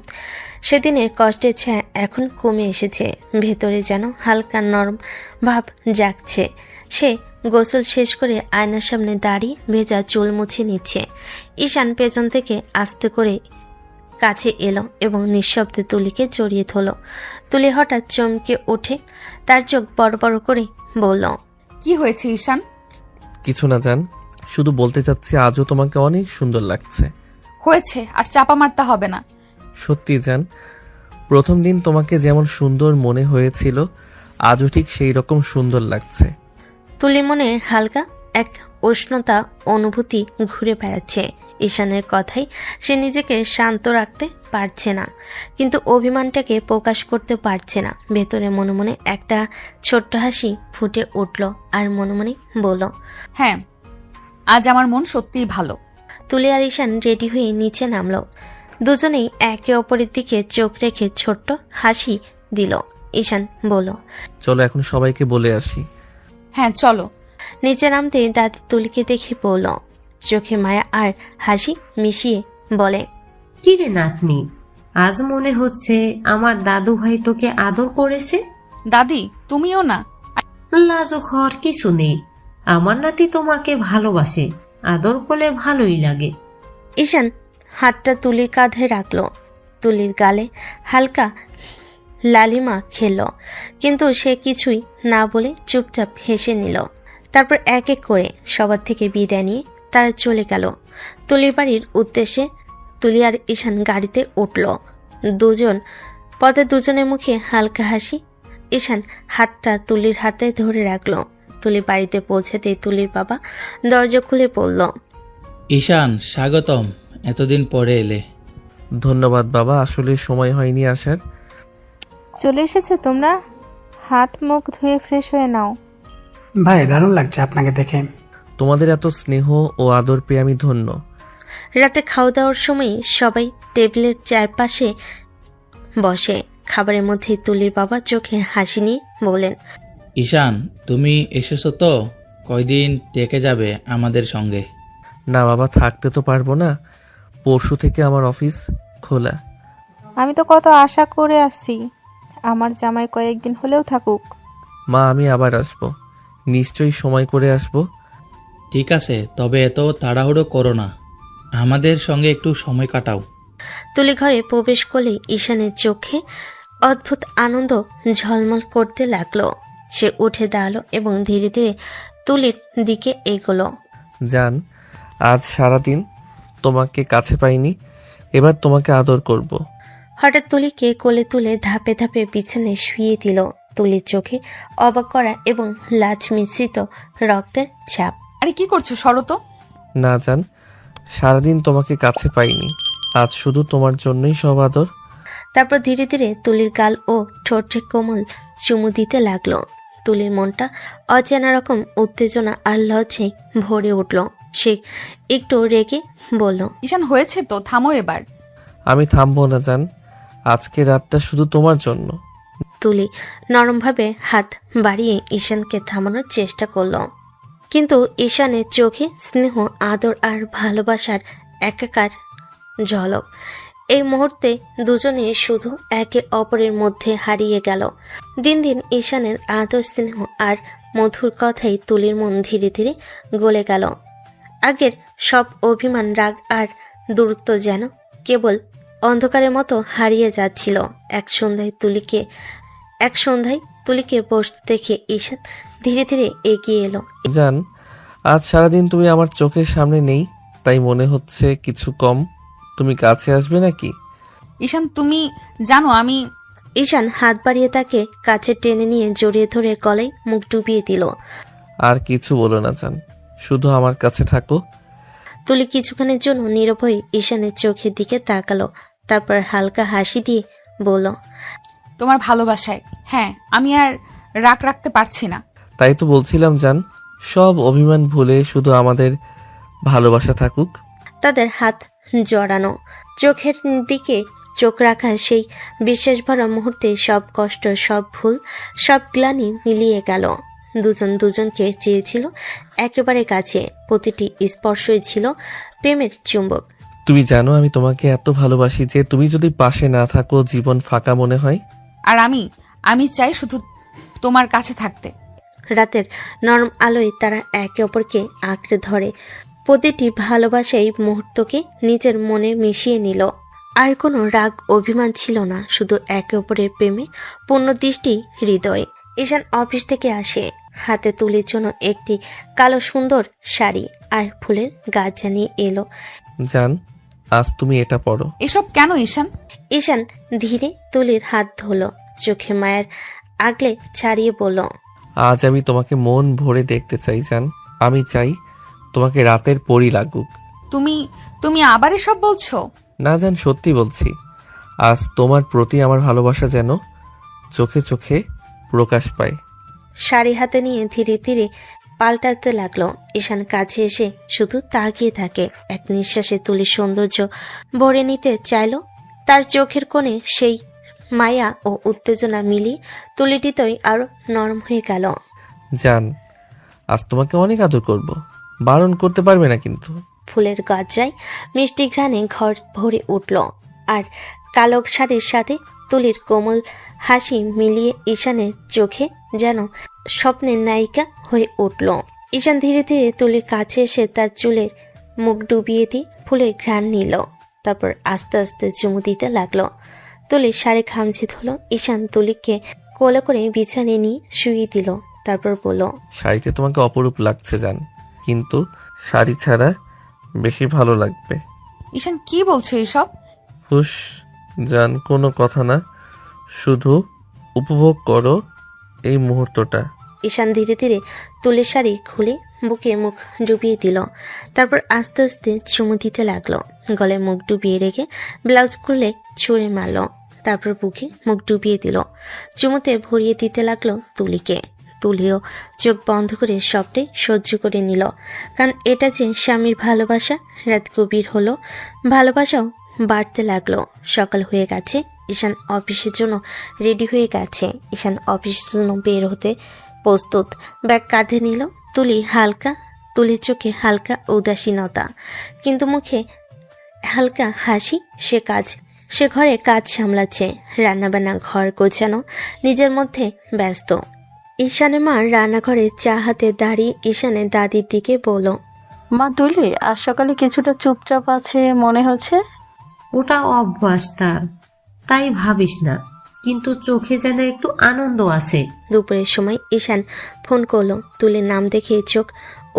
সেদিনের কষ্টের ছায়া এখন কমে এসেছে, ভেতরে যেন হালকা নরম ভাব জাগছে। সে গোসল শেষ করে আয়নার সামনে দাঁড়িয়ে ভেজা চুল মুছে নিচ্ছে। ঈশান পেছন থেকে আস্তে করে কাছে এলো এবং নিঃশব্দে তুলিকে জড়িয়ে ধরল। তুলি হঠাৎ চমকে ওঠে, তার চোখ বড় বড় করে বলল, কি হয়েছে ঈশান? কিছু না জান, শুধু বলতে চাচ্ছি আজও তোমাকে অনেক সুন্দর লাগছে। হয়েছে, আর চাপা মারতে হবে না। সত্যি জান, প্রথম দিন তোমাকে যেমন সুন্দর মনে হয়েছিল আজও ঠিক সেই রকম সুন্দর লাগছে। তুলির মনে হালকা এক উষ্ণতা অনুভূতি ঘুরে বেড়াচ্ছে। ঈশানের কথাই সে নিজেকে শান্ত রাখতে পারছে না, কিন্তু অভিমানটাকে প্রকাশ করতে পারছে না। ভেতরে মনে মনে একটা ছোট্ট হাসি ফুটে উঠল আর মনে মনে বলল, হ্যাঁ, আজ আমার মন সত্যিই ভালো। তুলি আর ঈশান রেডি হয়ে নিচে নামলো। দুজনেই একে অপরের দিকে চোখ রেখে ছোট্ট হাসি দিল। ঈশান বলল, চলো এখন সবাইকে বলে আসি। হ্যাঁ চলো। নিচে নামতে দাদি তুলিকে দেখে বলল, চোখে মায়া আর হাসি মিশিয়ে বলে, কিরে নাতনি, আজ মনে হচ্ছে আমার দাদু ভাই তোকে আদর করেছে। দাদি তুমিও না? লাজুক হওয়ার কিছু নেই, আমার নাতি তোমাকে ভালোবাসে, আদর করলে ভালোই লাগে। ঈশান হাতটা তুলির কাঁধে রাখল। তুলির গালে হালকা লালিমা খেল, কিন্তু সে কিছুই না বলে চুপচাপ হেসে নিল। তারপর এক এক করে সবার থেকে বিদায় নিয়ে তারা চলে গেল তুলির বাড়ির উদ্দেশ্যে। তুলি আর ঈশান গাড়িতে উঠল। দুজনের মুখে হালকা হাসি। ঈশান হাতটা তুলির হাতে ধরে রাখল। তুলি বাড়িতে পৌঁছাতেই তুলির বাবা দরজা খুলে পড়ল, ঈশান স্বাগতম, এতদিন পরে এলে। ধন্যবাদ বাবা, আসলে সময় হয়নি আসার। চলে এসেছো তোমরা? হাত মুখ ধুয়ে ফ্রেশ হয়ে নাও। ভাই দারুণ লাগছে আপনাকে দেখে। তোমাদের এত স্নেহ ও আদর পেয়ে আমি ধন্য। রাতে খাওয়া দাওয়ার সময় সবাই টেবিলের চারপাশে বসে। খাবারের মধ্যে তুলির বাবা চোখে হাসি নিয়ে বলেন, ঈশান তুমি এসেছো তো, কয়দিন থেকে যাবে আমাদের সঙ্গে? না বাবা, থাকতে তো পারবো না, পরশু থেকে আমার অফিস খোলা। আমি তো কত আশা করে আসছি আমার জামাই কয়েকদিন হলেও থাকুক। মা আমি আবার আসবো, নিশ্চয়ই সময় করে আসবো। ঠিক আছে, তবে এত তাড়াহুড়ো করো না, আমাদের সঙ্গে একটু সময় কাটাও। তুলি ঘরে প্রবেশ করলে ঈশানের চোখে অদ্ভুত আনন্দ ঝলমল করতে লাগলো। সে উঠে দাঁড়ালো এবং ধীরে ধীরে তুলির দিকে এগোলো। জান, আজ সারাদিন তোমাকে কাছে পাইনি, এবার তোমাকে আদর করব। হঠাৎ তুলিকে কোলে তুলে ধাপে ধাপে বিছানায় শুইয়ে দিল। তুলির চোখে অবাক করা এবং লাজ মিশ্রিত রক্তের ছাপ। আরে কি করছো, সরো তো। না জান, সারাদিন তোমাকে কাছে পাইনি, আজ শুধু তোমার জন্যই সব আদর। তারপর ধীরে ধীরে তুলির গাল ও ঠোঁটে কোমল চুমু দিতে লাগলো। তুলির মনটা অচেনা রকম উত্তেজনা আর লজ্জায় ভরে উঠল। সে একটু রেগে বলল, ঈশান হয়েছে তো, থামো এবার। আমি থামবো না জান, আজকে রাতটা শুধু তোমার জন্য। তুলি নরমভাবে হাত বাড়িয়ে ঈশানকে থামানোর চেষ্টা করল, কিন্তু ঈশানের চোখে স্নেহ, আদর আর ভালোবাসার একাকার ঝলক। এই মুহূর্তে দুজনে শুধু একে অপরের মধ্যে হারিয়ে গেল। দিন দিন ঈশানের আদর, স্নেহ আর মধুর কথাই তুলির মন ধীরে ধীরে গলে গেল। আগের সব অভিমান, রাগ আর দূরত্ব যেন কেবল অন্ধকারের মতো হারিয়ে যাচ্ছিল। এক সন্ধ্যায় তুলিকে বসতে দেখে ঈশান ধীরে ধীরে এগিয়ে এলো। জান, আজ সারাদিন তুমি আমার চোখের সামনে নেই, তাই মনে হচ্ছে কিছু কম। তুমি কাছে আসবে নাকি? ঈশান তুমি জানো আমি ঈশান হাত বাড়িয়ে তাকে কাছে টেনে নিয়ে জড়িয়ে ধরে গলায় মুখ ডুবিয়ে দিল। আর কিছু বলো না জান, শুধু আমার কাছে থাকো। তুলি কিছুক্ষণের জন্য নীরব হয়ে ঈশানের চোখের দিকে তাকালো, তারপর হালকা হাসি দিয়ে বলল, তোমার ভালোবাসায় হ্যাঁ আমি আর রাগ রাখতে পারছি না। তাই তো বলছিলাম জান, সব অভিমান ভুলে শুধু আমাদের ভালোবাসা থাকুক। তাদের হাত জড়ানো, চোখের দিকে চোখ রাখা সেই বিশ্বাস ভরা মুহূর্তে সব কষ্ট, সব ভুল, সব গ্লানি মিলিয়ে গেল। দুজন দুজনকে চেয়েছিল একেবারে কাছে, প্রতিটি স্পর্শই ছিল প্রেমের চুম্বক। তুমি জানো আমি তোমাকে এত ভালোবাসি যে তুমি যদি পাশে না থাকো জীবন ফাঁকা মনে হয়। আর আমি চাই শুধু তোমার কাছে থাকতে। রাতের নরম আলোয় তারা একে অপরকে আঁকড়ে ধরে, প্রতিটি ভালোবাসাই মুহূর্তকে নিজের মনে মিশিয়ে নিল। আর কোনো রাগ অভিমান ছিল না, শুধু একে অপরের প্রেমে পূর্ণ দৃষ্টি হৃদয়। ঈশান অফিস থেকে আসে, হাতে তুলির জন্য একটি কালো সুন্দর শাড়ি আর ফুলের গাছ জানিয়ে এলো। জান আজ তুমি এটা পড়ো। এসব কেন ঈশান? ঈশান ধীরে তুলির হাত ধরল, চোখে মায়ের আগলে ছাড়িয়ে বলল, আজ আমি তোমাকে মন ভরে দেখতে চাই জান। আমি চাই তোমাকে রাতের পরী লাগুক। তুমি আবার এসব বলছো? না জান, সত্যি বলছি। আজ তোমার প্রতি আমার ভালোবাসা যেন চোখে চোখে প্রকাশ পায়। শাড়ি হাতে নিয়ে ধীরে ধীরে পাল্টাতে লাগলো। ঈশান কাছে এসে শুধু তাকিয়ে থাকে, এক নিঃশ্বাসে তুলির সৌন্দর্য ভরে নিতে চাইল। তার চোখের কোণে সেই মায়া ও উত্তেজনা মিলিয়ে তুলিটিতই আরো নরম হয়ে গেল। জান আজ তোমাকে অনেক আদর করব, বারণ করতে পারবে না কিন্তু। ফুলের গজ্জায় মিষ্টি ঘ্রাণে ঘর ভরে উঠল, আর কালো শাড়ির সাথে তুলির কোমল হাসি মিলিয়ে ঈশানের চোখে যেন স্বপ্নের নায়িকা হয়ে উঠল। ঈশান ধীরে ধীরে তুলির কাছে এসে তার চুলের মুখ ডুবিয়ে দিয়ে ফুলের ঘ্রাণ নিল, তারপর আস্তে আস্তে চুমু দিতে লাগলো। তুলির শাড়ি খামচে ধরল। ঈশান তুলিকে কোলে করে বিছানে নিয়ে শুয়ে দিল, তারপর বলল, শাড়িতে তোমাকে অপরূপ লাগছে জান, কিন্তু শাড়ি ছাড়া বেশি ভালো লাগবে। ঈশান কি বলছো এসব? হুশ জান, কোনো কথা না, শুধু উপভোগ করো এই মুহূর্তটা। ঈশান ধীরে ধীরে তুলির শাড়ি খুলে বুকে মুখ ডুবিয়ে দিল, তারপর আস্তে আস্তে চুমু দিতে লাগলো। গলায় মুখ ডুবিয়ে রেখে ব্লাউজ খুলে ছুঁড়ে মারল, তারপর বুকে মুখ ডুবিয়ে দিল। চুমুতে ভরিয়ে দিতে লাগলো তুলিকে। তুলিও চোখ বন্ধ করে সবটাই সহ্য করে নিল, কারণ এটা যে স্বামীর ভালোবাসা। রাত গভীর হলো, ভালোবাসাও বাড়তে লাগলো। সকাল হয়ে গেছে, ঈশান অফিসের জন্য রেডি হয়ে গেছে। ঈশান অফিসের জন্য বের হতে প্রস্তুত, ব্যাগ কাঁধে নিল। তুলির চোখে হালকা উদাসীনতা, কিন্তু মুখে হালকা হাসি। সে ঘরে কাজ সামলাচ্ছে, রান্নাবান্না, ঘর গোছানো, নিজের মধ্যে ব্যস্ত। ঈশানের মা রান্নাঘরে চা হাতে দাঁড়িয়ে ঈশানের দাদির দিকে বলল, মা তুলি আজ সকালে কিছুটা চুপচাপ আছে মনে হচ্ছে। ওটা অভ্যাস তার, তাই ভাবিস না, কিন্তু চোখে যেন একটু আনন্দ আছে। দুপুরের সময় ঈশান ফোন করলো। তুলির নাম দেখে চোখ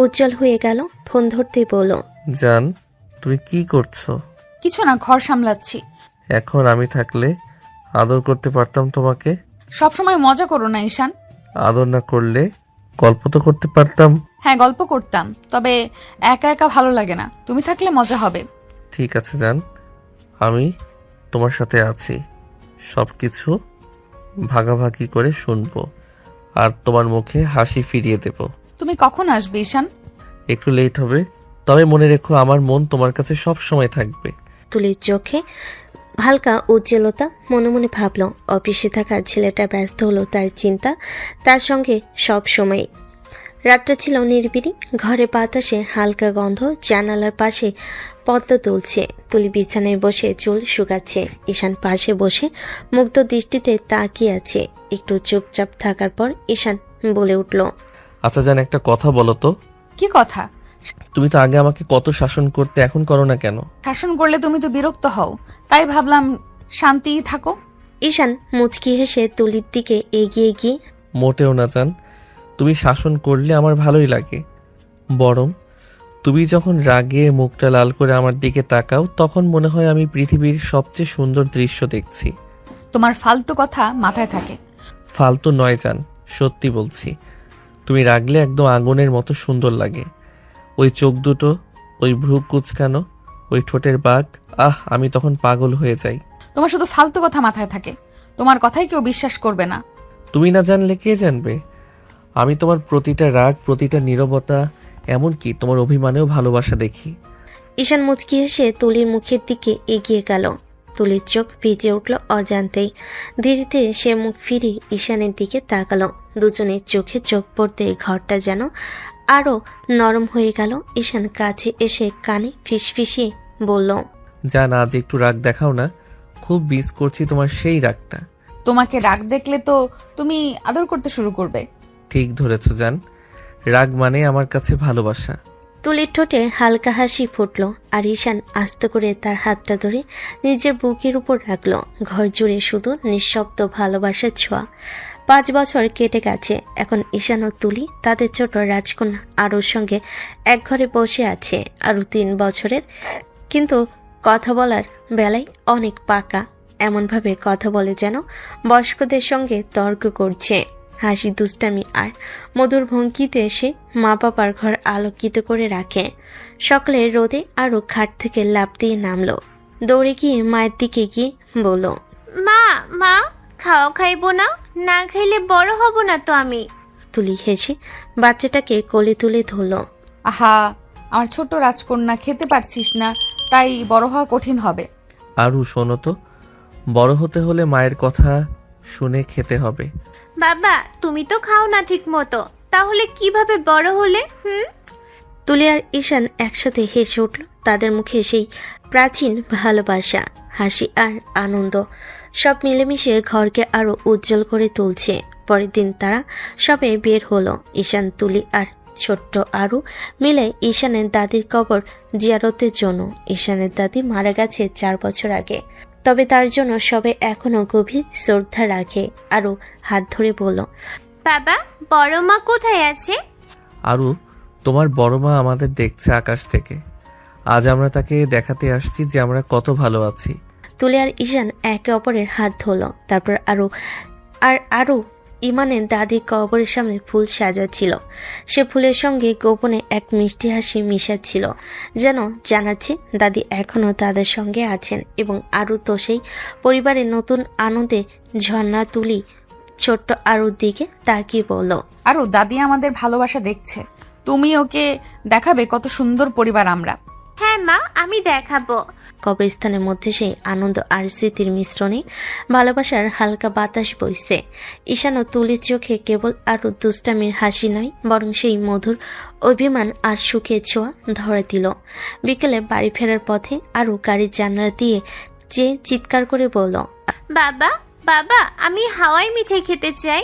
উজ্জ্বল হয়ে গেল। ফোন ধরতেই বলল, জান তুমি কি করছো? কিছু না, ঘর সামলাচ্ছি। এখন আমি থাকলে আদর করতে পারতাম তোমাকে। সবসময় মজা করো না ঈশান। আদর না করলে গল্প তো করতে পারতাম। হ্যাঁ গল্প করতাম, তবে একা একা ভালো লাগে না, তুমি থাকলে মজা হবে। ঠিক আছে জান, আমি তোমার সাথে আছি, সব কিছু ভাগাভাগি করে শুনবো আর তোমার মুখে হাসি ফিরিয়ে দেব। তুমি কখন আসবে ঈশান? একটু লেট হবে, তবে মনে রেখো আমার মন তোমার কাছে সব সময় থাকবে। তুলির চোখে হালকা উজ্জ্বলতা, মনে মনে ভাবলো অফিসে থাকা ছেলেটা ব্যস্ত হলো তার চিন্তা তার সঙ্গে সব সময়। রাতটা ছিল নিরিবিলি, ঘরে বাতাসে হালকা গন্ধ, জানালার পাশে পদ্মা তুলছে। তুলি বিছানায় বসে চুল শুকাচ্ছে। ঈশান পাশে বসে মুগ্ধ দৃষ্টিতে তাকিয়ে আছে। একটু চুপচাপ থাকার পর ঈশান বলে উঠল, আচ্ছা জান, একটা কথা বলো তো। কি কথা? তুমি তো আগে আমাকে কত শাসন করতে, এখন করো না কেন? শাসন করলে তুমি তো বিরক্ত হও, তাই ভাবলাম শান্তিই থাকো। ঈশান মুচকি হেসে তুলির দিকে এগিয়ে গিয়ে, মোটেও না জান, তুমি শাসন করলে আমার ভালোই লাগে, বরং তুমি যখন রাগে মুখটা লাল করে আমার দিকে তাকাও তখন মনে হয় আমি পৃথিবীর সবচেয়ে সুন্দর দৃশ্য দেখছি। তোমার ফালতু কথা মাথায় থাকে। ফালতু নয় জান, সত্যি বলছি। তুমি রাগলে একদম আগুনের মতো সুন্দর লাগে। ওই চোখ দুটো, ওই ভ্রু কুচকানো, ওই ঠোঁটের বাঁক, আমি তখন পাগল হয়ে যাই। তোমার শুধু ফালতু কথা মাথায় থাকে, তোমার কথাই কেউ বিশ্বাস করবে না। তুমি না জানলে কে জানবে? আমি তোমার প্রতিটা রাগ, প্রতিটা নীরবতা, এমনকি তোমার অভিমানেও ভালোবাসা দেখি। ঈশান মুচকি এসে তুলির মুখের দিকে এগিয়ে গেল। তুলির চোখ ভিজে উঠল অজান্তেই। ধীরে ধীরে সে মুখ ফিরিয়ে ঈশানের দিকে তাকালো। দুজনের চোখে চোখ পড়তে ঘরটা যেন আরো নরম হয়ে গেল। ঈশান কাছে এসে কানে ফিসফিসিয়ে বলল, জান, আজ একটু রাগ দেখাও না, খুব মিস করছি তোমার সেই রাগটা। তোমাকে রাগ দেখলে তো তুমি আদর করতে শুরু করবে। ঠিক ধরেছ জান, রাগ মানে আমার কাছে ভালোবাসা। তুলির ঠোঁটে হালকা হাসি ফুটল আর ঈশান আস্তে করে তার হাতটা ধরে নিজের বুকের উপর রাখলো। ঘর জুড়ে শুধু নিঃশব্দ ভালোবাসার ছোঁয়া। 5 বছর কেটে গেছে। এখন ঈশান ও তুলি তাদের ছোট রাজকন্যা আরুর সঙ্গে এক ঘরে বসে আছে। আরু 3 বছরের, কিন্তু কথা বলার বেলায় অনেক পাকা। এমনভাবে কথা বলে যেন বয়স্কদের সঙ্গে তর্ক করছে। হাসি, দুষ্টামি আর মধুর ভঙ্গিতে এসে মা বাবার ঘর আলোকিত করে রাখে। সকালে রোদে আরও খাট থেকে লাফ দিয়ে নামলো। দৌড়ে গিয়ে মায়ের দিকে গিয়ে বলল, মা মা খাওয়া খাইবো না? না খাইলে বড় হব না তো আমি। তুলি হেসে বাচ্চাটাকে কোলে তুলে ধরল। আহা, আমার ছোট রাজকন্যা, খেতে পারছিস না তাই বড় হওয়া কঠিন হবে। আরু শোনো তো, বড় হতে হলে মায়ের কথা শুনে খেতে হবে। বাবা তুমি তো খাও না ঠিক মতো, তাহলে কিভাবে বড় হলে? তুলি আর ঈশান একসাথে হেসে উঠল। তাদের মুখে সেই প্রাচীন ভালোবাসা, হাসি আর আনন্দ সব মিলেমিশে ঘরকে আরো উজ্জ্বল করে তুলছে। পরের দিন তারা সবে বের হলো। ঈশান, তুলি আর ছোট্ট আরু মিলে ঈশানের দাদির কবর জিয়ারতের জন্য। ঈশানের দাদি মারা গেছে 4 বছর আগে, তবে তার জন্য সবে এখনো গভীর শ্রদ্ধা রাখে। আরু হাত ধরে বলল, বাবা বড় মা কোথায় আছে? আরু, তোমার বড় মা আমাদের দেখছে আকাশ থেকে। আজ আমরা তাকে দেখাতে আসছি যে আমরা কত ভালো আছি। তুলি আর ঈশান একে অপরের হাত ধরল। তারপর আরু ইমানের দাদির কবরের সামনে ফুল সাজাচ্ছিল। সে ফুলের সঙ্গে গোপনে এক মিষ্টি হাসি মিশাচ্ছিল, যেন জানাচ্ছে দাদি এখনো তাদের সঙ্গে আছেন। এবং আরু তো সেই পরিবারের নতুন আনন্দে ঝর্ণা। তুলি ছোট্ট আরুর দিকে তাকিয়ে বলল, আরু, দাদি আমাদের ভালোবাসা দেখছে, তুমি ওকে দেখাবে কত সুন্দর পরিবার আমরা। হ্যাঁ মা, আমি দেখাবো। কবরস্থানের মধ্যে সেই আনন্দ আর স্মৃতির মিশ্রণে ভালোবাসার হালকা বাতাস বইছে। ঈশান ও তুলির চোখে কেবল আরও দুষ্টামির হাসি নয়, বরং সেই মধুর অভিমান আর সুখের ছোঁয়া ধরে দিল। বিকেলে বাড়ি ফেরার পথে আরও গাড়ির জানলা দিয়ে চেয়ে চিৎকার করে বলল, বাবা বাবা আমি হাওয়াই মিঠাই খেতে চাই।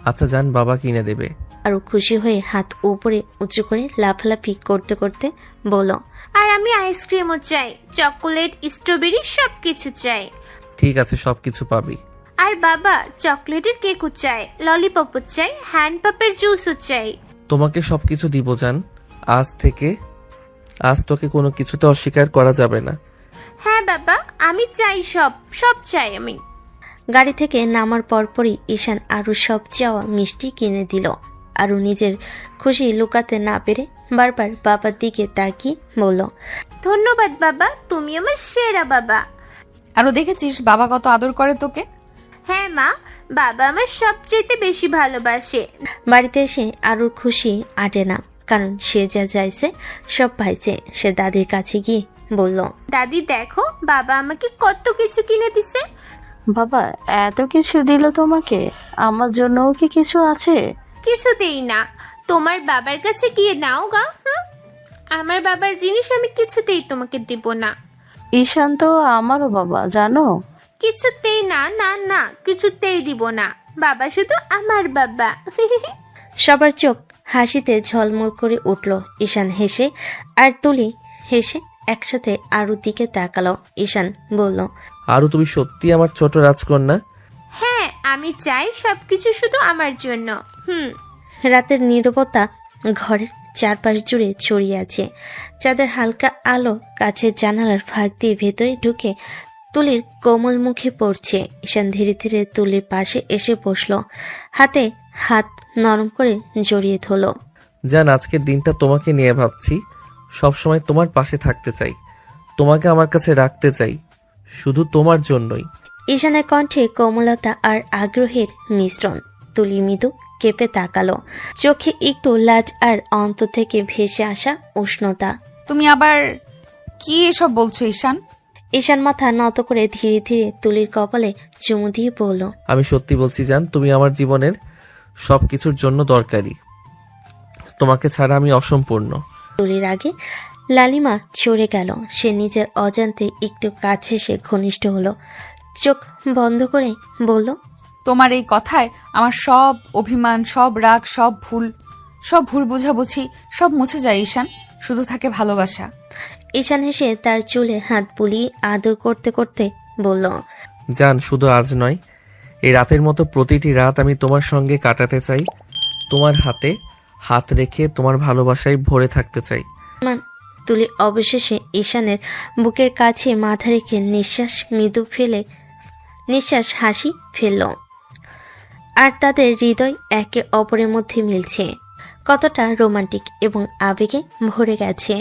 আচ্ছা জান, বাবা কিনে দেবে। আরও খুশি হয়ে হাত উপরে উঁচু করে লাফালাফি করতে করতে বলল, আর আমি আইসক্রিমও চাই, চকোলেট, স্ট্রবেরি সবকিছু চাই। ঠিক আছে, সবকিছু পাবি। আর বাবা চকলেটের কেকও চাই, ললিপপও চাই, হ্যান্ড পাপের জুসও চাই। তোমাকে সবকিছু দিব জান। আজ তোকে কোনো কিছুতে অস্বীকার করা যাবে না। হ্যাঁ বাবা, আমি চাই, সব চাই আমি। গাড়ি থেকে নামার পরপরই ঈশান আরও সব চাওয়া মিষ্টি কিনে দিল। আরও নিজের খুশি লুকাতে না পেরে বারবার বাবার দিকে তাকিয়ে বলল, ধন্যবাদ বাবা, তুমি আমার সেরা বাবা। আরো দেখেছিস বাবা কত আদর করে তোকে? হ্যাঁ মা, বাবা আমার সবচেয়ে বেশি ভালোবাসে। বাড়িতে এসে আরুর খুশি আটে না, কারণ সে যা চাইছে সব পাইছে। সে দাদির কাছে গিয়ে বলল, দাদি দেখো বাবা আমাকে কত কিছু কিনে দিছে। বাবা এত কিছু দিল তোমাকে, আমার জন্যও কি কিছু আছে? কিছুতেই না, তোমার বাবার কাছে গিয়ে নাও গা। আমার বাবার জিনিস আমি কিছুতেই তোমাকে দিব না। ঈশান তো আমারও বাবা, জানো। কিছুতেই না, না না, কিছুতেই দিব না। বাবা শুধু আমার বাবা। সবার চোখ হাসিতে ঝলমল করে উঠল। ঈশান হেসে আর তুলি হেসে একসাথে আরুর দিকে তাকালো। ঈশান বলল, আরু, তুমি সত্যি আমার ছোট রাজকন্যা। হ্যাঁ, আমি চাই সবকিছু শুধু আমার জন্য। রাতের নীরবতা ঘরের চারপাশ জুড়ে ছড়িয়ে আছে। চাঁদের হালকা আলো কাছের জানালার ফাঁক দিয়ে ভেতরে ঢুকে তুলির কোমল মুখে পড়ছে। ঈশান ধীরে ধীরে তুলির পাশে এসে বসলো, হাতে হাত নরম করে জড়িয়ে ধরলো। জান, আজকের দিনটা তোমাকে নিয়ে ভাবছি, সবসময় তোমার পাশে থাকতে চাই, তোমাকে আমার কাছে রাখতে চাই, শুধু তোমার জন্যই। ঈশানের কণ্ঠে কোমলতা আর আগ্রহের মিশ্রণ। তুলি মৃদু কেঁপে তাকালো, চোখে একটু লাজ আর অন্তর থেকে ভেসে আসা উষ্ণতা। তুমি আবার কি এসব বলছো ঈশান? ঈশান মাথা নত করে ধীরে ধীরে তুলির কপালে চুমু দিয়ে বলল, আমি সত্যি বলছি জান, তুমি আমার জীবনের সব কিছুর জন্য দরকারি, তোমাকে ছাড়া আমি অসম্পূর্ণ। তুলির আগে লালিমা চড়ে গেল। সে নিজের অজান্তে একটু কাছে এসে ঘনিষ্ঠ হলো, চোখ বন্ধ করে বলল, তোমার এই কথায় আমার সব অভিমান, সব রাগ, সব ভুল বোঝাবুঝি সব মুছে যায় ঈশান, শুধু থাকে ভালোবাসা। ঈশান হেসে তার চুলে হাত বুলিয়ে আদর করতে করতে বলল, জান, শুধু আজ নয়, এই রাতের মতো প্রতিটি রাত আমি তোমার সঙ্গে কাটাতে চাই, তোমার হাতে হাত রেখে তোমার ভালোবাসায় ভরে থাকতে চাই। তুলি অবশেষে ঈশানের বুকের কাছে মাথা রেখে নিঃশ্বাস হাসি ফেলল। আর তাদের হৃদয় একে অপরের মধ্যে মিলছে, কতটা রোমান্টিক এবং আবেগে ভরে গেছে।